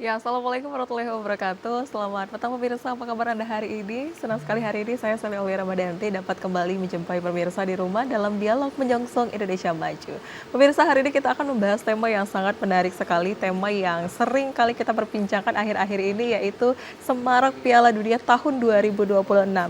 Ya, assalamualaikum warahmatullahi wabarakatuh. Selamat petang pemirsa, apa kabar Anda hari ini? Senang sekali hari ini saya Sally Aulia Ramadanti dapat kembali menjumpai pemirsa di rumah dalam dialog menyongsong Indonesia Maju. Pemirsa, hari ini kita akan membahas tema yang sangat menarik sekali, tema yang sering kali kita perbincangkan akhir-akhir ini, yaitu Semarak Piala Dunia tahun 2026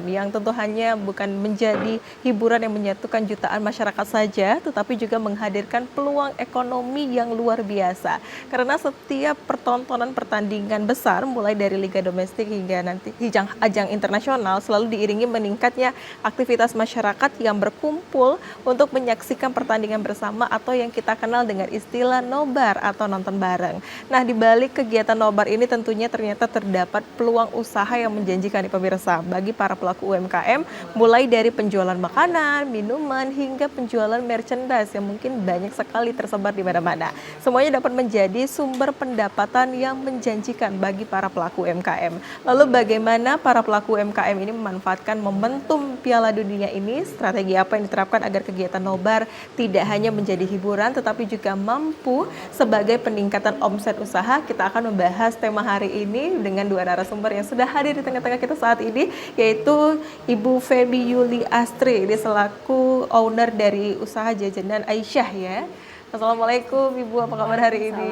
yang tentu hanya bukan menjadi hiburan yang menyatukan jutaan masyarakat saja, tetapi juga menghadirkan peluang ekonomi yang luar biasa. Karena setiap pertontonan pertandingan besar mulai dari liga domestik hingga nanti ajang internasional selalu diiringi meningkatnya aktivitas masyarakat yang berkumpul untuk menyaksikan pertandingan bersama atau yang kita kenal dengan istilah nobar atau nonton bareng. Nah, di balik kegiatan nobar ini tentunya ternyata terdapat peluang usaha yang menjanjikan nih pemirsa bagi para pelaku UMKM, mulai dari penjualan makanan, minuman hingga penjualan merchandise yang mungkin banyak sekali tersebar di mana-mana. Semuanya dapat menjadi sumber pendapatan yang menjanjikan bagi para pelaku UMKM. Lalu bagaimana para pelaku UMKM ini memanfaatkan momentum Piala Dunia ini? Strategi apa yang diterapkan agar kegiatan nobar tidak hanya menjadi hiburan tetapi juga mampu sebagai peningkatan omset usaha? Kita akan membahas tema hari ini dengan dua narasumber yang sudah hadir di tengah-tengah kita saat ini, yaitu Ibu Feby Yuli Astri, dia selaku owner dari usaha jajanan Aisyah ya. Assalamualaikum Ibu, apa kabar hari ini?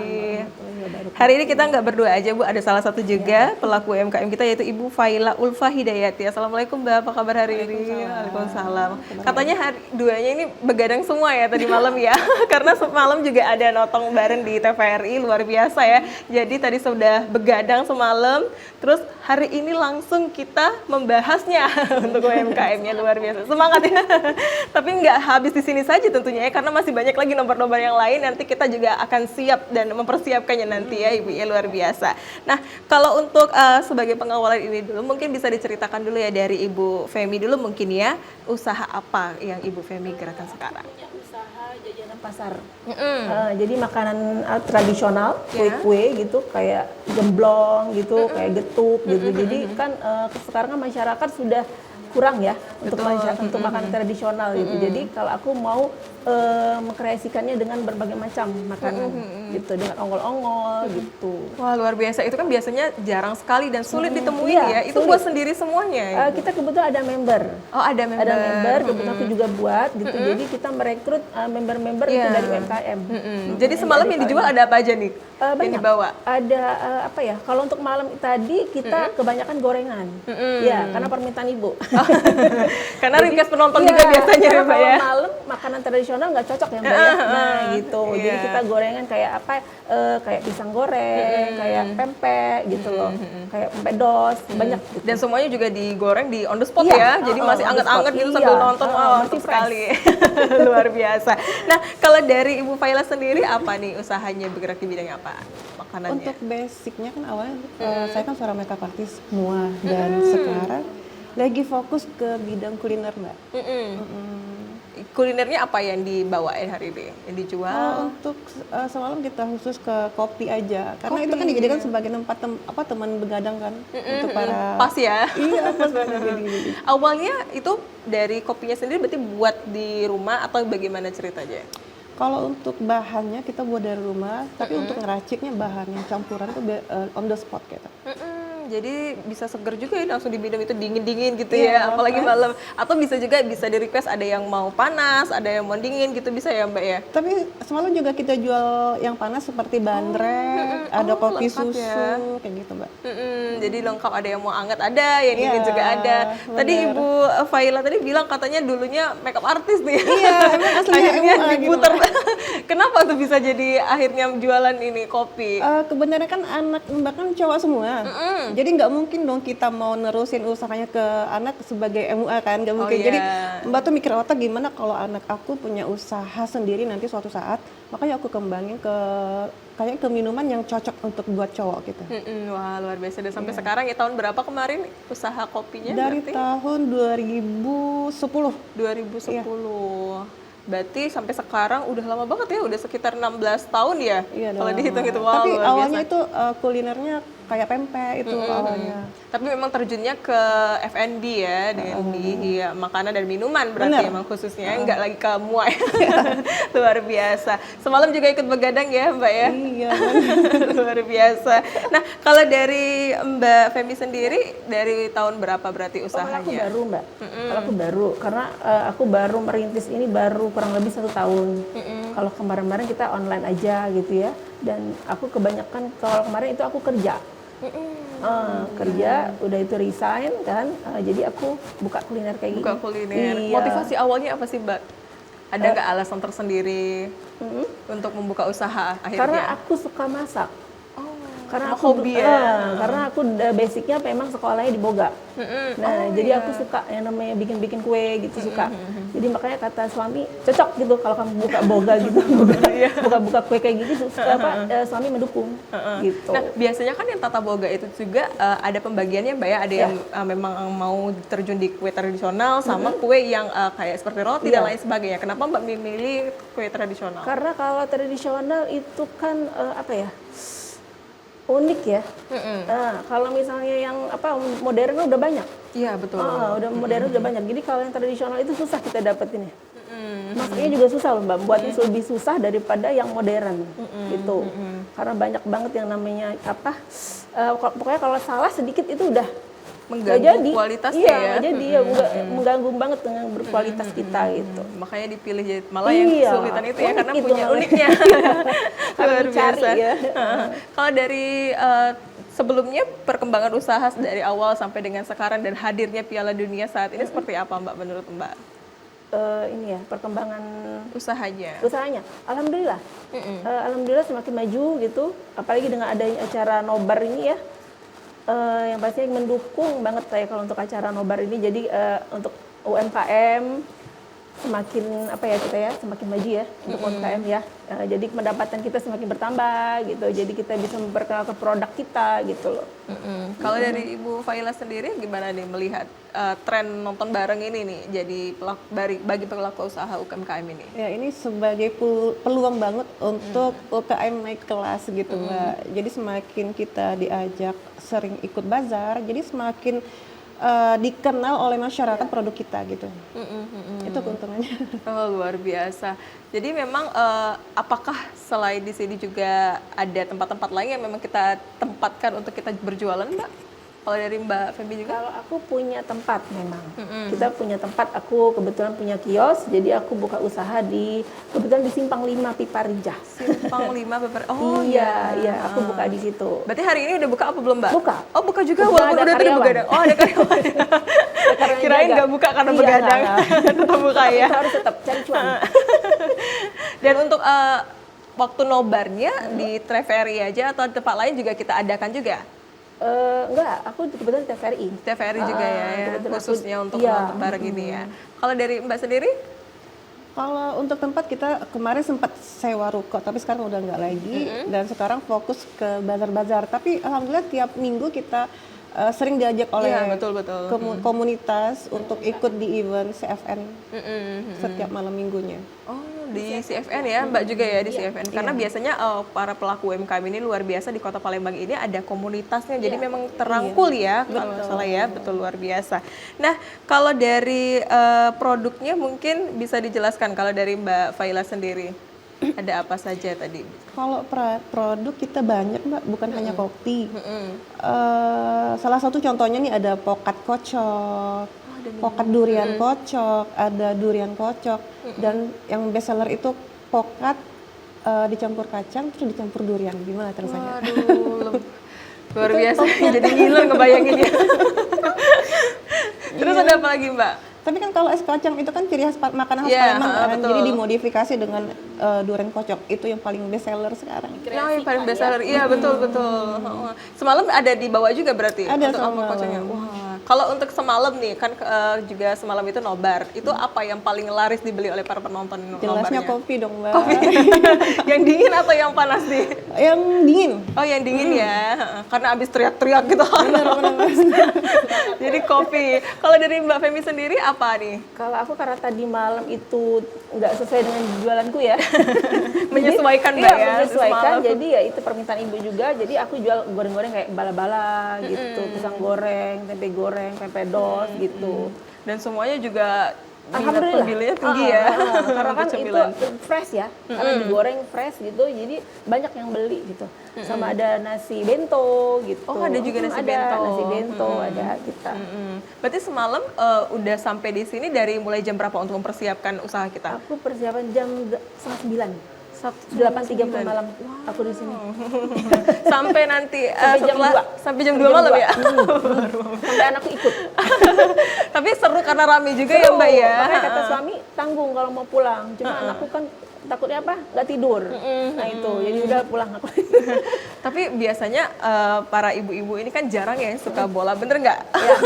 Hari ini kita nggak berdua aja Bu, ada salah satu juga pelaku UMKM kita yaitu Ibu Faila Ulfa Hidayati. Assalamualaikum Mbak, apa kabar hari ini? Waalaikumsalam. Katanya hari duanya ini begadang semua ya tadi malam ya, karena semalam juga ada nonton bareng di TVRI, luar biasa ya. Jadi tadi sudah begadang semalam, terus hari ini langsung kita membahasnya untuk UMKM-nya, luar biasa. Semangat ya. Tapi nggak habis di sini saja tentunya ya, karena masih banyak lagi nomor-nomor yang lain, nanti kita juga akan siap dan mempersiapkannya nanti ya Ibu ya, luar biasa. Nah, kalau untuk sebagai pengawalan ini dulu mungkin bisa diceritakan dulu ya dari Ibu Feby dulu mungkin ya, usaha apa yang Ibu Feby gerakan sekarang? Punya usaha jajanan pasar. Jadi makanan tradisional, kue-kue gitu, kayak gemblong gitu, kayak getuk gitu. Jadi kan sekarang kan masyarakat sudah kurang ya untuk makanan tradisional gitu. Jadi kalau aku mau mengkreasikannya dengan berbagai macam makanan gitu, dengan ongol-ongol gitu. Wah, luar biasa. Itu kan biasanya jarang sekali dan sulit ditemuin ya. Itu sulit. buat sendiri semuanya. Kita kebetulan ada member. Oh, ada member. Ada member, kebetulan aku juga buat gitu. Jadi kita merekrut member-member itu dari UMKM. Jadi semalam yang dijual ada apa aja nih? Yang Banyak. dibawa? Ada apa ya? Kalau untuk malam tadi kita kebanyakan gorengan. Ya, karena permintaan Ibu. Karena request penonton juga biasanya ya, Mbak kalau ya. malam makanan tradisional nggak cocok ya Mbak ya. Nah gitu. Jadi kita gorengan kayak apa? Kayak pisang goreng, kayak pempek gitu loh. Kayak pempek dos, banyak gitu. Dan semuanya juga digoreng di on the spot ya. Jadi masih anget-anget gitu sambil nonton. Wah, mantap sekali. Luar biasa. Nah, kalau dari Ibu Faila sendiri apa nih usahanya, bergerak di bidang apa? Makanannya? Untuk basicnya kan awalnya saya kan seorang makeup artist semua dan sekarang lagi fokus ke bidang kuliner Mbak. Kulinernya apa yang dibawain hari ini? Yang dijual? Untuk semalam kita khusus ke kopi aja karena itu kan dijadikan sebagai tempat teman begadang kan untuk para Pas ya? Iya pas banget. Awalnya itu dari kopinya sendiri berarti buat di rumah atau bagaimana ceritanya? Kalau untuk bahannya kita buat dari rumah, tapi untuk ngeraciknya bahan yang campuran itu on the spot gitu. Jadi bisa seger juga ya, langsung diminum itu dingin-dingin gitu ya, apalagi malam. Atau bisa juga bisa di request ada yang mau panas, ada yang mau dingin gitu, bisa ya Mbak ya? Tapi semalam juga kita jual yang panas seperti bandrek, ada kopi susu, ya. kayak gitu Mbak. Jadi lengkap, ada yang mau anget ada, yang dingin juga ada. Tadi Ibu Faila tadi bilang katanya dulunya makeup artist nih. Iya, emang aslinya akhirnya MUA diputer. gitu, Kenapa tuh bisa jadi akhirnya jualan ini kopi? Kebenaran kan anak Mbak kan cowok semua. Jadi nggak mungkin dong kita mau nerusin usahanya ke anak sebagai MUA kan, nggak mungkin. Jadi Mbak tuh mikir otak gimana kalau anak aku punya usaha sendiri nanti suatu saat, makanya aku kembangin kayak ke minuman yang cocok untuk buat cowok gitu. Wah, luar biasa. Dan sampai sekarang ya, tahun berapa kemarin usaha kopinya? Dari berarti? tahun 2010. 2010. Berarti sampai sekarang udah lama banget ya, udah sekitar 16 tahun ya? Iya, kalau lama. dihitung itu. Wow, Tapi luar awalnya biasa. itu kulinernya kayak pempek itu awalnya. Tapi memang terjunnya ke F&B ya, dengan di makanan dan minuman berarti Bener. emang khususnya, nggak lagi ke muay. Luar biasa. Semalam juga ikut begadang ya Mbak ya? Iya. Luar biasa. Nah, kalau dari Mbak Femi sendiri, dari tahun berapa berarti Kalau aku usahanya? baru Mbak, kalau aku baru, karena aku baru merintis ini baru kurang lebih 1 tahun. Kalau kemarin-kemarin kita online aja gitu ya, dan aku kebanyakan kalau kemarin itu aku kerja. Kerja, udah itu resign kan, jadi aku buka kuliner kayak Buka gini. kuliner. Iya. Motivasi awalnya apa sih Mbak? Ada nggak alasan tersendiri untuk membuka usaha akhirnya? Karena aku suka masak. Karena Emang aku hobi ya? karena aku basicnya memang sekolahnya di Boga. Nah, jadi aku suka yang namanya bikin-bikin kue gitu suka. Jadi makanya kata suami cocok gitu kalau kamu buka Boga gitu, buka kue kayak gitu suami mendukung gitu. Nah, biasanya kan yang tata boga itu juga ada pembagiannya Mbak ya, ada yang memang mau terjun di kue tradisional sama kue yang kayak seperti roti dan lain sebagainya. Kenapa Mbak memilih kue tradisional? Karena kalau tradisional itu kan apa ya? Unik ya. Nah, kalau misalnya yang modern udah banyak. Iya, betul. Udah modern udah banyak. Jadi kalau yang tradisional itu susah kita dapetin ya. Masaknya juga susah loh Mbak, buatnya lebih susah daripada yang modern gitu. Karena banyak banget yang namanya pokoknya kalau salah sedikit itu udah nggak Mengganggu kualitasnya ya. nggak jadi ya, mengganggu banget dengan berkualitas kita gitu. Makanya dipilih jadi malah yang kesulitan itu ya, unik karena itu punya malah. uniknya. Luar dicari biasa. ya. Kalau dari sebelumnya perkembangan usaha dari awal sampai dengan sekarang dan hadirnya Piala Dunia saat ini seperti apa Mbak menurut Mbak? Ini ya perkembangan Usahanya. alhamdulillah. Alhamdulillah semakin maju gitu, apalagi dengan adanya acara nobar ini ya, yang pastinya mendukung banget saya kalau untuk acara nobar ini. Jadi untuk UMKM semakin kita ya semakin maju ya untuk UMKM ya. Jadi pendapatan kita semakin bertambah gitu, jadi kita bisa memperkenalkan produk kita gitu loh. Kalau dari Ibu Faila sendiri gimana nih melihat tren nonton bareng ini nih jadi bagi pelaku usaha UMKM ini? Ya, ini sebagai peluang banget untuk UKM naik kelas gitu Mbak. Jadi semakin kita diajak sering ikut bazar, jadi semakin dikenal oleh masyarakat produk kita gitu. Itu keuntungannya. Oh, luar biasa. Jadi memang apakah selain di sini juga ada tempat-tempat lain yang memang kita tempatkan untuk kita berjualan Mbak? Kalau dari Mbak Femi juga? Kalau aku punya tempat memang. Kita punya tempat, aku kebetulan punya kios, jadi aku buka usaha kebetulan di Simpang 5 Piparija. Simpang 5 Oh iya, aku buka di situ. Berarti hari ini udah buka apa belum Mbak? Buka. Oh, buka juga Buka, walaupun ada udah tidak karyawan. begadang. Oh, ada karyawan. Kirain nggak buka karena Iya, begadang. nggak. Tetap buka ya. Kita harus tetap cari cuan. Dan untuk waktu nobarnya di Treveri aja atau di tempat lain juga kita adakan juga? Enggak, aku kebetulan TVRI. TVRI juga ya, kebetulan khususnya untuk iya. nonton bareng ini ya. Kalau dari Mbak sendiri? Kalau untuk tempat kita kemarin sempat sewa ruko, tapi sekarang udah nggak lagi. Dan sekarang fokus ke bazar-bazar. Tapi alhamdulillah tiap minggu kita sering diajak oleh betul. komunitas untuk ikut di event CFN setiap malam minggunya. Oh, di CFN ya, Mbak juga ya di CFN. Karena biasanya para pelaku UMKM ini luar biasa di Kota Palembang ini ada komunitasnya. Jadi memang terangkul ya, kalau salah ya, betul luar biasa. Nah, kalau dari produknya mungkin bisa dijelaskan kalau dari Mbak Faila sendiri. Ada apa saja tadi? Kalau produk kita banyak Mbak, bukan hanya kopi. Salah satu contohnya nih ada pokat kocok, pokat durian kocok, ada durian kocok, dan yang best seller itu pokat dicampur kacang terus dicampur durian. Gimana rasanya? Waduh, luar biasa. Jadi ngiler ngebayanginnya. Terus ada apa lagi Mbak? Tapi kan kalau es kacang itu kan ciri khas makanan khas Iya, Palembang kan, betul. jadi dimodifikasi dengan durian kocok. Itu yang paling best seller sekarang. Yang paling best seller, iya betul. Semalam ada dibawa juga berarti Ada untuk semalam. kocoknya. Wah, Kalau untuk semalam nih, kan juga semalam itu nobar. Itu apa yang paling laris dibeli oleh para penonton Jelasnya nobarnya? kopi dong, Mbak. Kopi. Yang dingin atau yang panas nih? Yang dingin. Oh, yang dingin ya. Karena abis teriak-teriak gitu. Jadi kopi. Kalau dari Mbak Femi sendiri apa nih? Kalau aku karena tadi malam itu nggak sesuai dengan jualanku ya. Menyesuaikan Jadi, Mbak iya, ya. menyesuaikan. semalam. Jadi ya itu permintaan ibu juga. Jadi aku jual goreng-goreng kayak bala-bala gitu, pisang goreng, tempe dos gitu. Dan semuanya juga minat Alhamdulillah. pembelinya tinggi ya. Karena kan Untuk itu cemilan. fresh ya, karena digoreng fresh gitu, jadi banyak yang beli gitu. Sama ada nasi bento gitu. Oh, ada juga nasi ada bento. nasi bento, ada kita. Berarti semalam udah sampai di sini dari mulai jam berapa untuk mempersiapkan usaha kita? Aku persiapan jam 8:30. 8:30 malam aku di sini. Sampai nanti Sampai jam setelah 2. sampai jam 2 malam ya. Sampai anakku ikut. Tapi seru karena rame juga ya Mbak ya. Makanya kata suami tanggung kalau mau pulang. Cuma anakku kan takutnya apa? Nggak tidur. Nah itu, jadi udah pulang aku. Tapi biasanya para ibu-ibu ini kan jarang ya yang suka bola, bener nggak? Iya.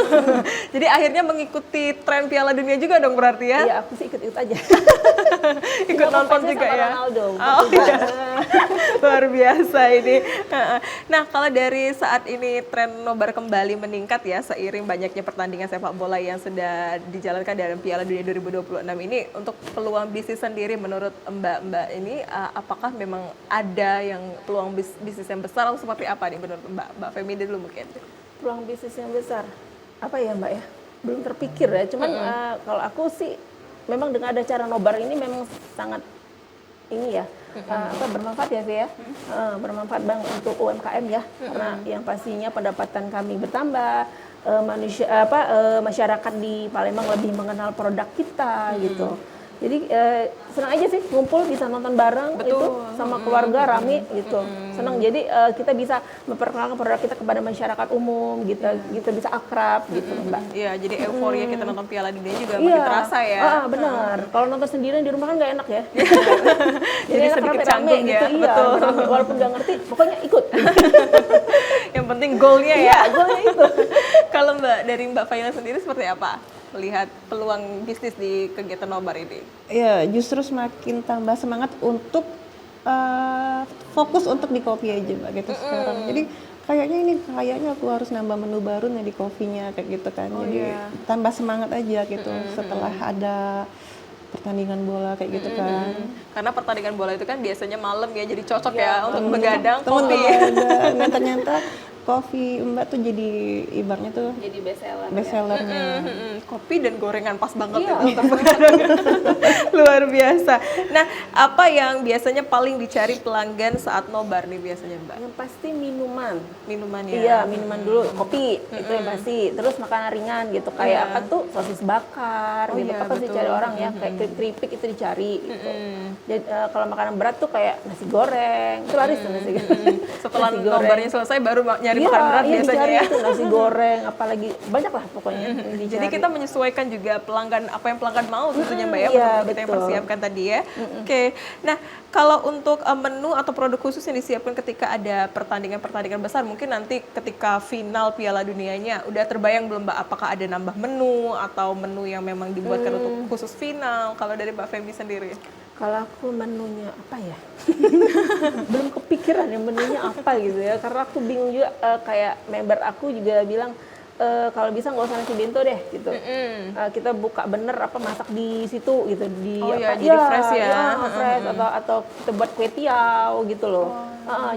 Jadi akhirnya mengikuti tren Piala Dunia juga dong berarti ya? Iya, aku sih ikut-ikut aja. Ikut Cuma nonton fansnya juga sama ya? Ronaldo. Oh iya. Luar biasa ini. Nah, kalau dari saat ini tren nobar kembali meningkat ya seiring banyaknya pertandingan sepak bola yang sudah dijalankan dalam Piala Dunia 2026 ini, untuk peluang bisnis sendiri menurut Mbak ini apakah memang ada yang peluang bisnis yang besar atau seperti apa nih menurut Mbak Femi dulu mungkin? Peluang bisnis yang besar. Apa ya, Mbak ya? Belum terpikir ya. Cuman kalau aku sih memang dengan ada cara nobar ini memang sangat ini ya. Bermanfaat ya, Fi ya. Bermanfaat banget untuk UMKM ya. Karena yang pastinya pendapatan kami bertambah, masyarakat di Palembang lebih mengenal produk kita gitu. Jadi senang aja sih ngumpul bisa nonton bareng. Betul. Itu sama keluarga rame gitu. Senang, jadi kita bisa memperkenalkan produk kita kepada masyarakat umum gitu, kita bisa akrab gitu Mbak. Iya, jadi euforia kita nonton Piala Dunia juga makin terasa ya. Benar. Kalau nonton sendirian di rumah kan nggak enak ya. Jadi enak sedikit rame-rame canggung ya, gitu, betul. rame. Walaupun nggak ngerti, pokoknya ikut. Yang penting goalnya ya. Iya, golnya itu. Kalau dari Mbak Faila sendiri seperti apa melihat peluang bisnis di kegiatan nobar ini? Ya, justru semakin tambah semangat untuk fokus untuk di kopi aja Mbak gitu sekarang. Jadi kayaknya aku harus nambah menu baru nih di kopinya kayak gitu kan. Jadi tambah semangat aja gitu setelah ada pertandingan bola kayak gitu kan. Karena pertandingan bola itu kan biasanya malam ya, jadi cocok ya untuk begadang Temen kopi. nah ternyata kopi Mbak tuh jadi ibaratnya tuh Jadi best seller. best sellernya. Kopi dan gorengan pas banget Iya. itu untuk begadang. Luar biasa. Nah, apa yang biasanya paling dicari pelanggan saat nobar nih biasanya Mbak? Yang pasti minuman. Minumannya. Iya, minuman dulu, kopi itu yang pasti. Terus makanan ringan gitu, kayak apa tuh sosis bakar gitu. iya, Apa sih betul. dicari orang ya, kayak keripik itu dicari gitu. Jadi kalau makanan berat tuh kayak nasi goreng, itu laris tuh nasi goreng. Setelah Nasi goreng. nobarnya selesai baru nyari makanan berat iya, biasanya dicari ya. itu nasi goreng, apalagi banyak lah pokoknya yang dicari. Jadi kita menyesuaikan juga pelanggan, apa yang pelanggan mau tentunya Mbak ya, iya, untuk kita yang betul. persiapkan tadi ya. Oke, nah kalau untuk menu atau produk khusus yang disiapkan ketika ada pertandingan-pertandingan besar, mungkin nanti ketika final Piala Dunianya, udah terbayang belum Mbak, apakah ada nambah menu atau menu yang memang dibuatkan untuk khusus final? Kalau dari Mbak Femi sendiri? Kalau aku menunya apa ya? Belum kepikiran ya menunya apa gitu ya. Karena aku bingung juga, kayak member aku juga bilang kalau bisa nggak usah nasi bento deh gitu. Kita buka bener apa masak di situ gitu di Oh apa? ya, jadi fresh ya. Fresh atau kita buat kue tiaw gitu loh.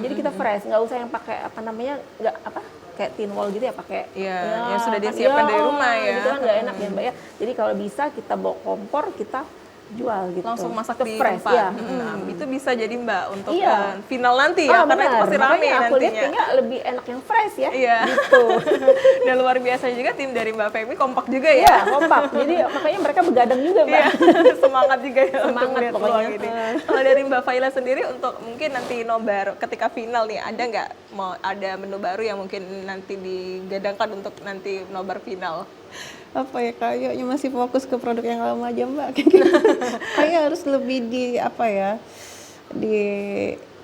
Jadi kita fresh, nggak usah yang pakai apa namanya, nggak apa kayak tin wall gitu ya, pakai Iya, yang sudah disiapkan dari rumah ya. Gitu kan nggak enak ya Mbak ya. Jadi kalau bisa kita bawa kompor, kita jual gitu. Langsung masak Kita di fresh, tempat. ya. Nah, itu bisa jadi Mbak untuk Iya. final nanti ya, karena itu benar. pasti rame Makanya aku lihat nantinya. kayaknya lebih enak yang fresh ya. Iya. Gitu. Dan luar biasa juga tim dari Mbak Femi kompak juga Iya, ya. kompak. Jadi makanya mereka begadang juga, Mbak. Iya, semangat juga ya untuk Semangat melihat pokoknya. peluang ini. Kalau dari Mbak Faila sendiri untuk mungkin nanti nobar ketika final nih, ada nggak mau ada menu baru yang mungkin nanti digadangkan untuk nanti nobar final? Apa ya, kayaknya masih fokus ke produk yang lama aja Mbak. Kayak harus lebih di apa ya, di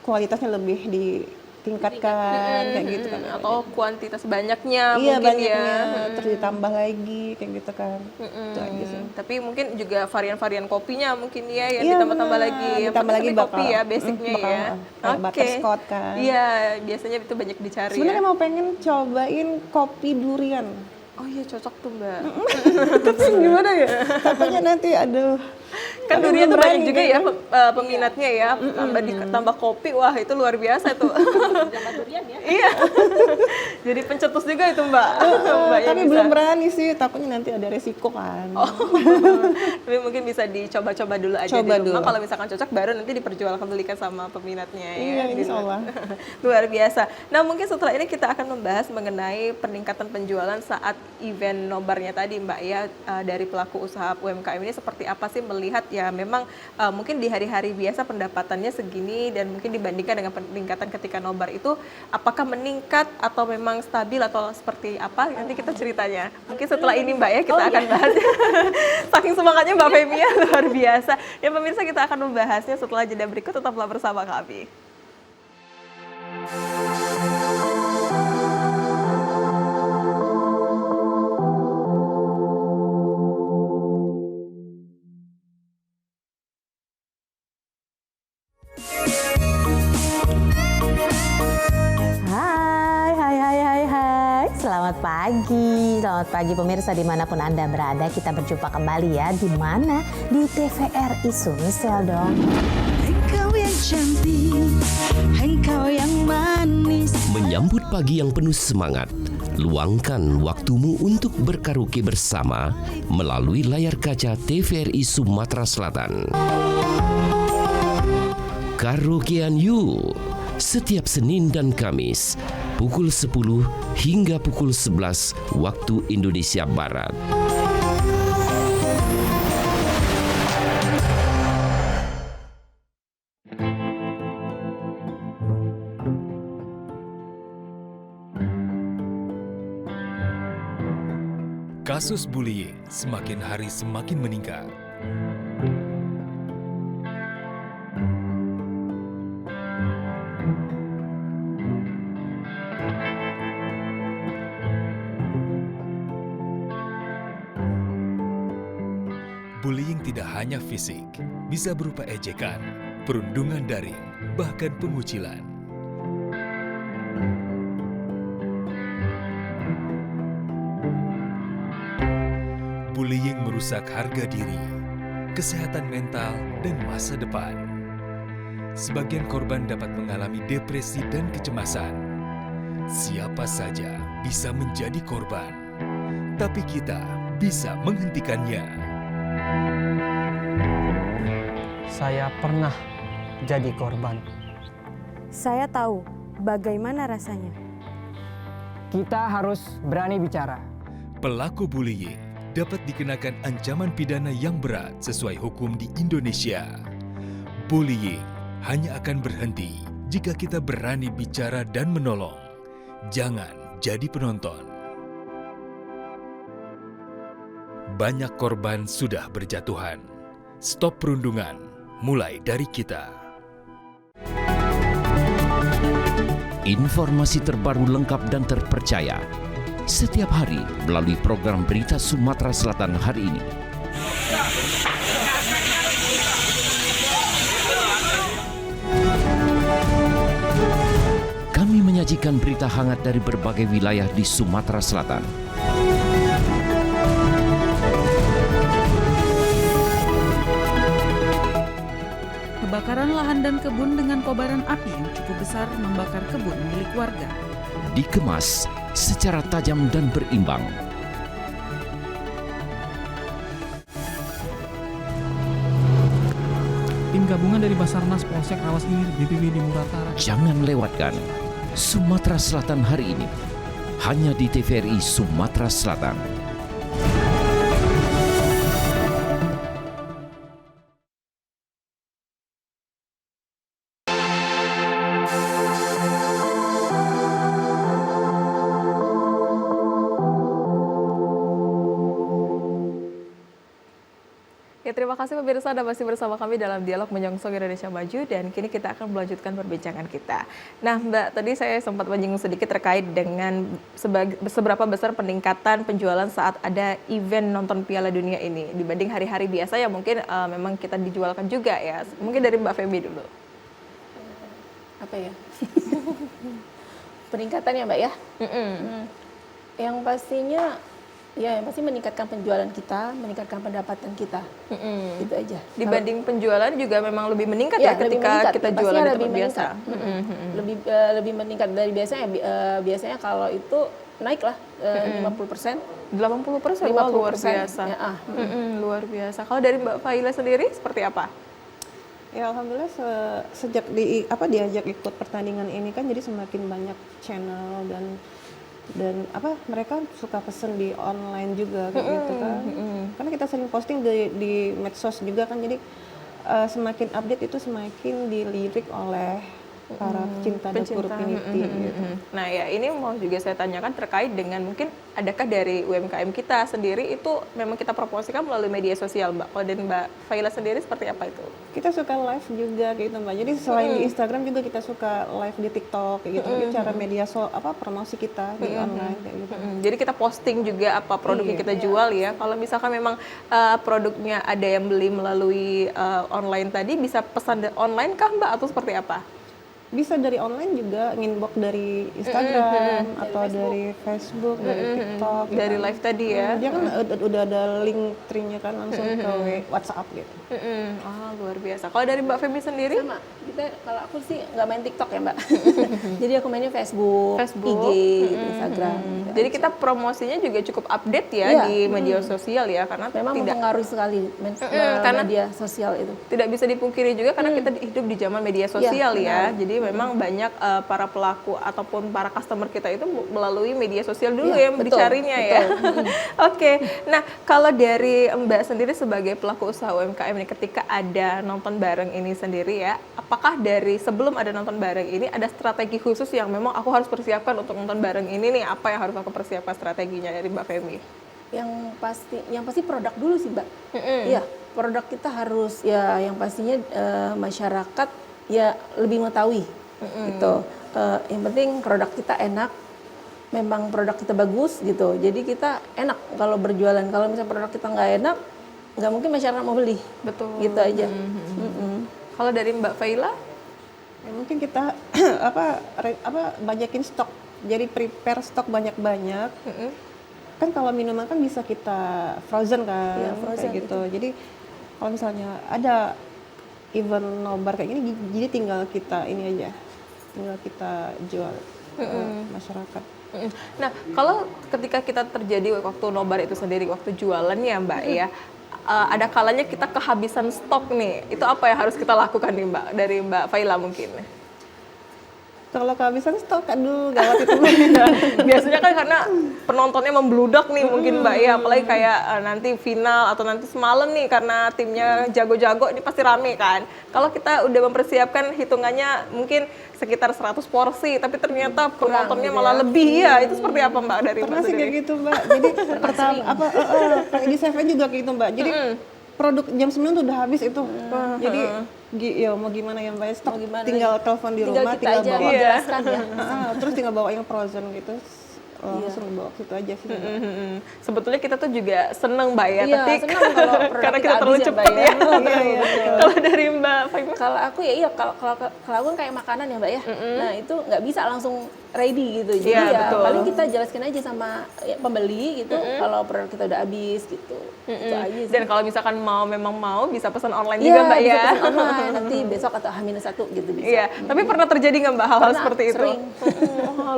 kualitasnya lebih ditingkatkan kayak gitu kan. Atau kuantitas banyaknya Iya, mungkin banyaknya ya. terus ditambah lagi kayak gitu kan. Itu aja sih. Tapi mungkin juga varian-varian kopinya mungkin ya yang Iya, ditambah-tambah benar. lagi. Yang Ditambah penting lagi tapi kopi bakal- ya basicnya bakal, ya. kayak butterscotch kan. Iya, biasanya itu banyak dicari Sebenarnya ya. mau pengen cobain kopi durian. Oh iya cocok tuh Mbak. Tapi gimana ya? Takutnya nanti aduh. Kan Tapi durian belum tuh banyak berani juga kan. ya peminatnya ya. Tambah kopi, wah itu luar biasa tuh. Iya. Jadi pencetus juga itu Mbak. Mbaknya Tapi bisa. belum berani sih, takutnya nanti ada resiko kan. Tapi mungkin bisa dicoba-coba dulu aja Coba di rumah. dulu. Kalau misalkan cocok baru nanti diperjualbelikan sama peminatnya ya. Iya, insya Allah. Luar biasa. Nah mungkin setelah ini kita akan membahas mengenai peningkatan penjualan saat event nobarnya tadi Mbak ya. Dari pelaku usaha UMKM ini seperti apa sih melihat ya memang mungkin di hari-hari biasa pendapatannya segini dan mungkin dibandingkan dengan peningkatan ketika nobar itu apakah meningkat atau memang stabil atau seperti apa nanti kita ceritanya. Mungkin setelah ini Mbak ya kita akan bahas. Saking semangatnya Mbak Femi ya luar biasa. Ya pemirsa kita akan membahasnya setelah jeda berikut, tetaplah bersama kami. Hai. Selamat pagi pemirsa dimanapun Anda berada. Kita berjumpa kembali ya, di mana? Di TVRI Sumsel dong. Hai kau yang cantik, hai kau yang manis. Menyambut pagi yang penuh semangat, luangkan waktumu untuk berkaraoke bersama melalui layar kaca TVRI Sumatera Selatan. Karaokean yuk! Setiap Senin dan Kamis, pukul 10 hingga pukul 11 waktu Indonesia Barat. Kasus bullying semakin hari semakin meningkat. Bullying tidak hanya fisik, bisa berupa ejekan, perundungan daring, bahkan pengucilan. Bullying merusak harga diri, kesehatan mental, dan masa depan. Sebagian korban dapat mengalami depresi dan kecemasan. Siapa saja bisa menjadi korban, tapi kita bisa menghentikannya. Saya pernah jadi korban. Saya tahu bagaimana rasanya. Kita harus berani bicara. Pelaku bullying dapat dikenakan ancaman pidana yang berat sesuai hukum di Indonesia. Bullying hanya akan berhenti jika kita berani bicara dan menolong. Jangan jadi penonton. Banyak korban sudah berjatuhan. Stop perundungan, mulai dari kita. Informasi terbaru lengkap dan terpercaya setiap hari melalui program Berita Sumatera Selatan hari ini. Kami menyajikan berita hangat dari berbagai wilayah di Sumatera Selatan. Kebakaran lahan dan kebun dengan kobaran api yang cukup besar membakar kebun milik warga. Dikemas secara tajam dan berimbang. Tim gabungan dari Basarnas Polsek Rawas Ilir BPBD Muratara. Jangan lewatkan Sumatera Selatan hari ini. Hanya di TVRI Sumatera Selatan. Ya terima kasih pemirsa Anda masih bersama kami dalam dialog menyongsong Indonesia Maju dan kini kita akan melanjutkan perbincangan kita. Nah Mbak, tadi saya sempat menyinggung sedikit terkait dengan seberapa besar peningkatan penjualan saat ada event nonton Piala Dunia ini dibanding hari-hari biasa yang mungkin memang kita dijualkan juga ya. Mungkin dari Mbak Feby dulu. Apa ya? Peningkatan ya Mbak ya? Yang pastinya ya yang pasti meningkatkan penjualan kita, meningkatkan pendapatan kita. Itu aja. Dibanding penjualan juga memang lebih meningkat ya ketika kita jualan di tempat biasa. Lebih meningkat dari biasanya. Biasanya kalau itu naik lah 50%. 80%? Wah, luar biasa. Ya, luar biasa. Kalau dari Mbak Faila sendiri seperti apa? Ya alhamdulillah sejak diajak ikut pertandingan ini kan jadi semakin banyak channel dan mereka suka pesen di online juga kayak gitu kan. Karena kita sering posting di medsos juga kan, jadi semakin update itu semakin dilirik oleh para pecinta dapur Piniti gitu. Nah ya ini mau juga saya tanyakan terkait dengan mungkin adakah dari UMKM kita sendiri itu memang kita promosikan melalui media sosial Mbak? Kalau dari Mbak Faila sendiri seperti apa itu? Kita suka live juga gitu Mbak, jadi selain di Instagram juga kita suka live di TikTok kayak gitu. Itu cara media promosi kita di online kayak gitu. Jadi kita posting juga apa produk yang kita jual ya. Kalau misalkan memang produknya ada yang beli melalui online tadi, bisa pesan online kah Mbak atau seperti apa? Bisa dari online juga, inbox dari Instagram atau dari Facebook, dari TikTok. Dari live tadi ya? Dia kan udah ada link tree-nya kan langsung ke WhatsApp gitu. Luar biasa. Kalau dari Mbak Feby sendiri? Sama. Kalau aku sih nggak main TikTok ya Mbak. Jadi aku mainnya Facebook, IG, Instagram. Jadi kita promosinya juga cukup update ya di media sosial ya, karena memang mempengaruhi sekali karena media sosial itu. Tidak bisa dipungkiri juga karena kita hidup di zaman media sosial ya. Jadi memang banyak para pelaku ataupun para customer kita itu melalui media sosial dulu yang dicarinya ya. Oke. Nah, kalau dari Mbak sendiri sebagai pelaku usaha UMKM ini ketika ada nonton bareng ini sendiri ya, apakah dari sebelum ada nonton bareng ini ada strategi khusus yang memang aku harus persiapkan untuk nonton bareng ini nih, apa yang harus aku persiapkan strateginya dari Mbak Feby? Yang pasti produk dulu sih Mbak. Iya, produk kita harus ya yang pastinya masyarakat ya lebih mengetahui gitu. Yang penting produk kita enak, memang produk kita bagus gitu. Jadi kita enak kalau berjualan. Kalau misalnya produk kita nggak enak, nggak mungkin masyarakat mau beli. Betul. Gitu aja. Kalau dari Mbak Faila? Ya, mungkin kita banyakin stok. Jadi prepare stok banyak-banyak. Kan kalau minuman kan bisa kita frozen kan, kayak gitu. Jadi kalau misalnya ada event nobar kayak gini, jadi tinggal kita jual ke masyarakat. Nah, kalau ketika kita terjadi waktu nobar itu sendiri, waktu jualan ya Mbak ya, ada kalanya kita kehabisan stok nih, itu apa yang harus kita lakukan nih Mbak, dari Mbak Faila mungkin? Kalau kehabisan stok, aduh gawat itu. Biasanya kan karena penontonnya membludak nih mungkin Mbak ya, apalagi kayak nanti final atau nanti semalam nih karena timnya jago-jago ini pasti rame kan. Kalau kita udah mempersiapkan hitungannya mungkin sekitar 100 porsi, tapi ternyata penontonnya malah lebih ya, itu seperti apa Mbak dari Mbak sendiri? Kayak gitu Mbak, jadi pertama kayak di CV juga kayak gitu Mbak, jadi produk jam 9 tuh udah habis itu. Jadi ya mau gimana ya Mbak, stok tinggal telepon di rumah, tinggal bawa jelaskan ya. Terus tinggal bawa yang frozen gitu. Langsung bawa ke situ aja sih. Sebetulnya kita tuh juga seneng Mbak ya, tapi karena kita kita terlalu cepat ya. Kalau dari Mbak Faima? Kalau aku ya iya, kalau aku kan kayak makanan ya Mbak ya. Nah itu nggak bisa langsung ready gitu. Jadi ya paling kita jelaskan aja sama pembeli gitu, kalau produk kita udah habis gitu. Itu aja sih. Dan kalau misalkan memang mau bisa pesan online juga Mbak ya. Bisa pesan online, nanti besok atau H-1 gitu bisa. Iya, tapi pernah terjadi nggak Mbak hal-hal seperti itu? Sering.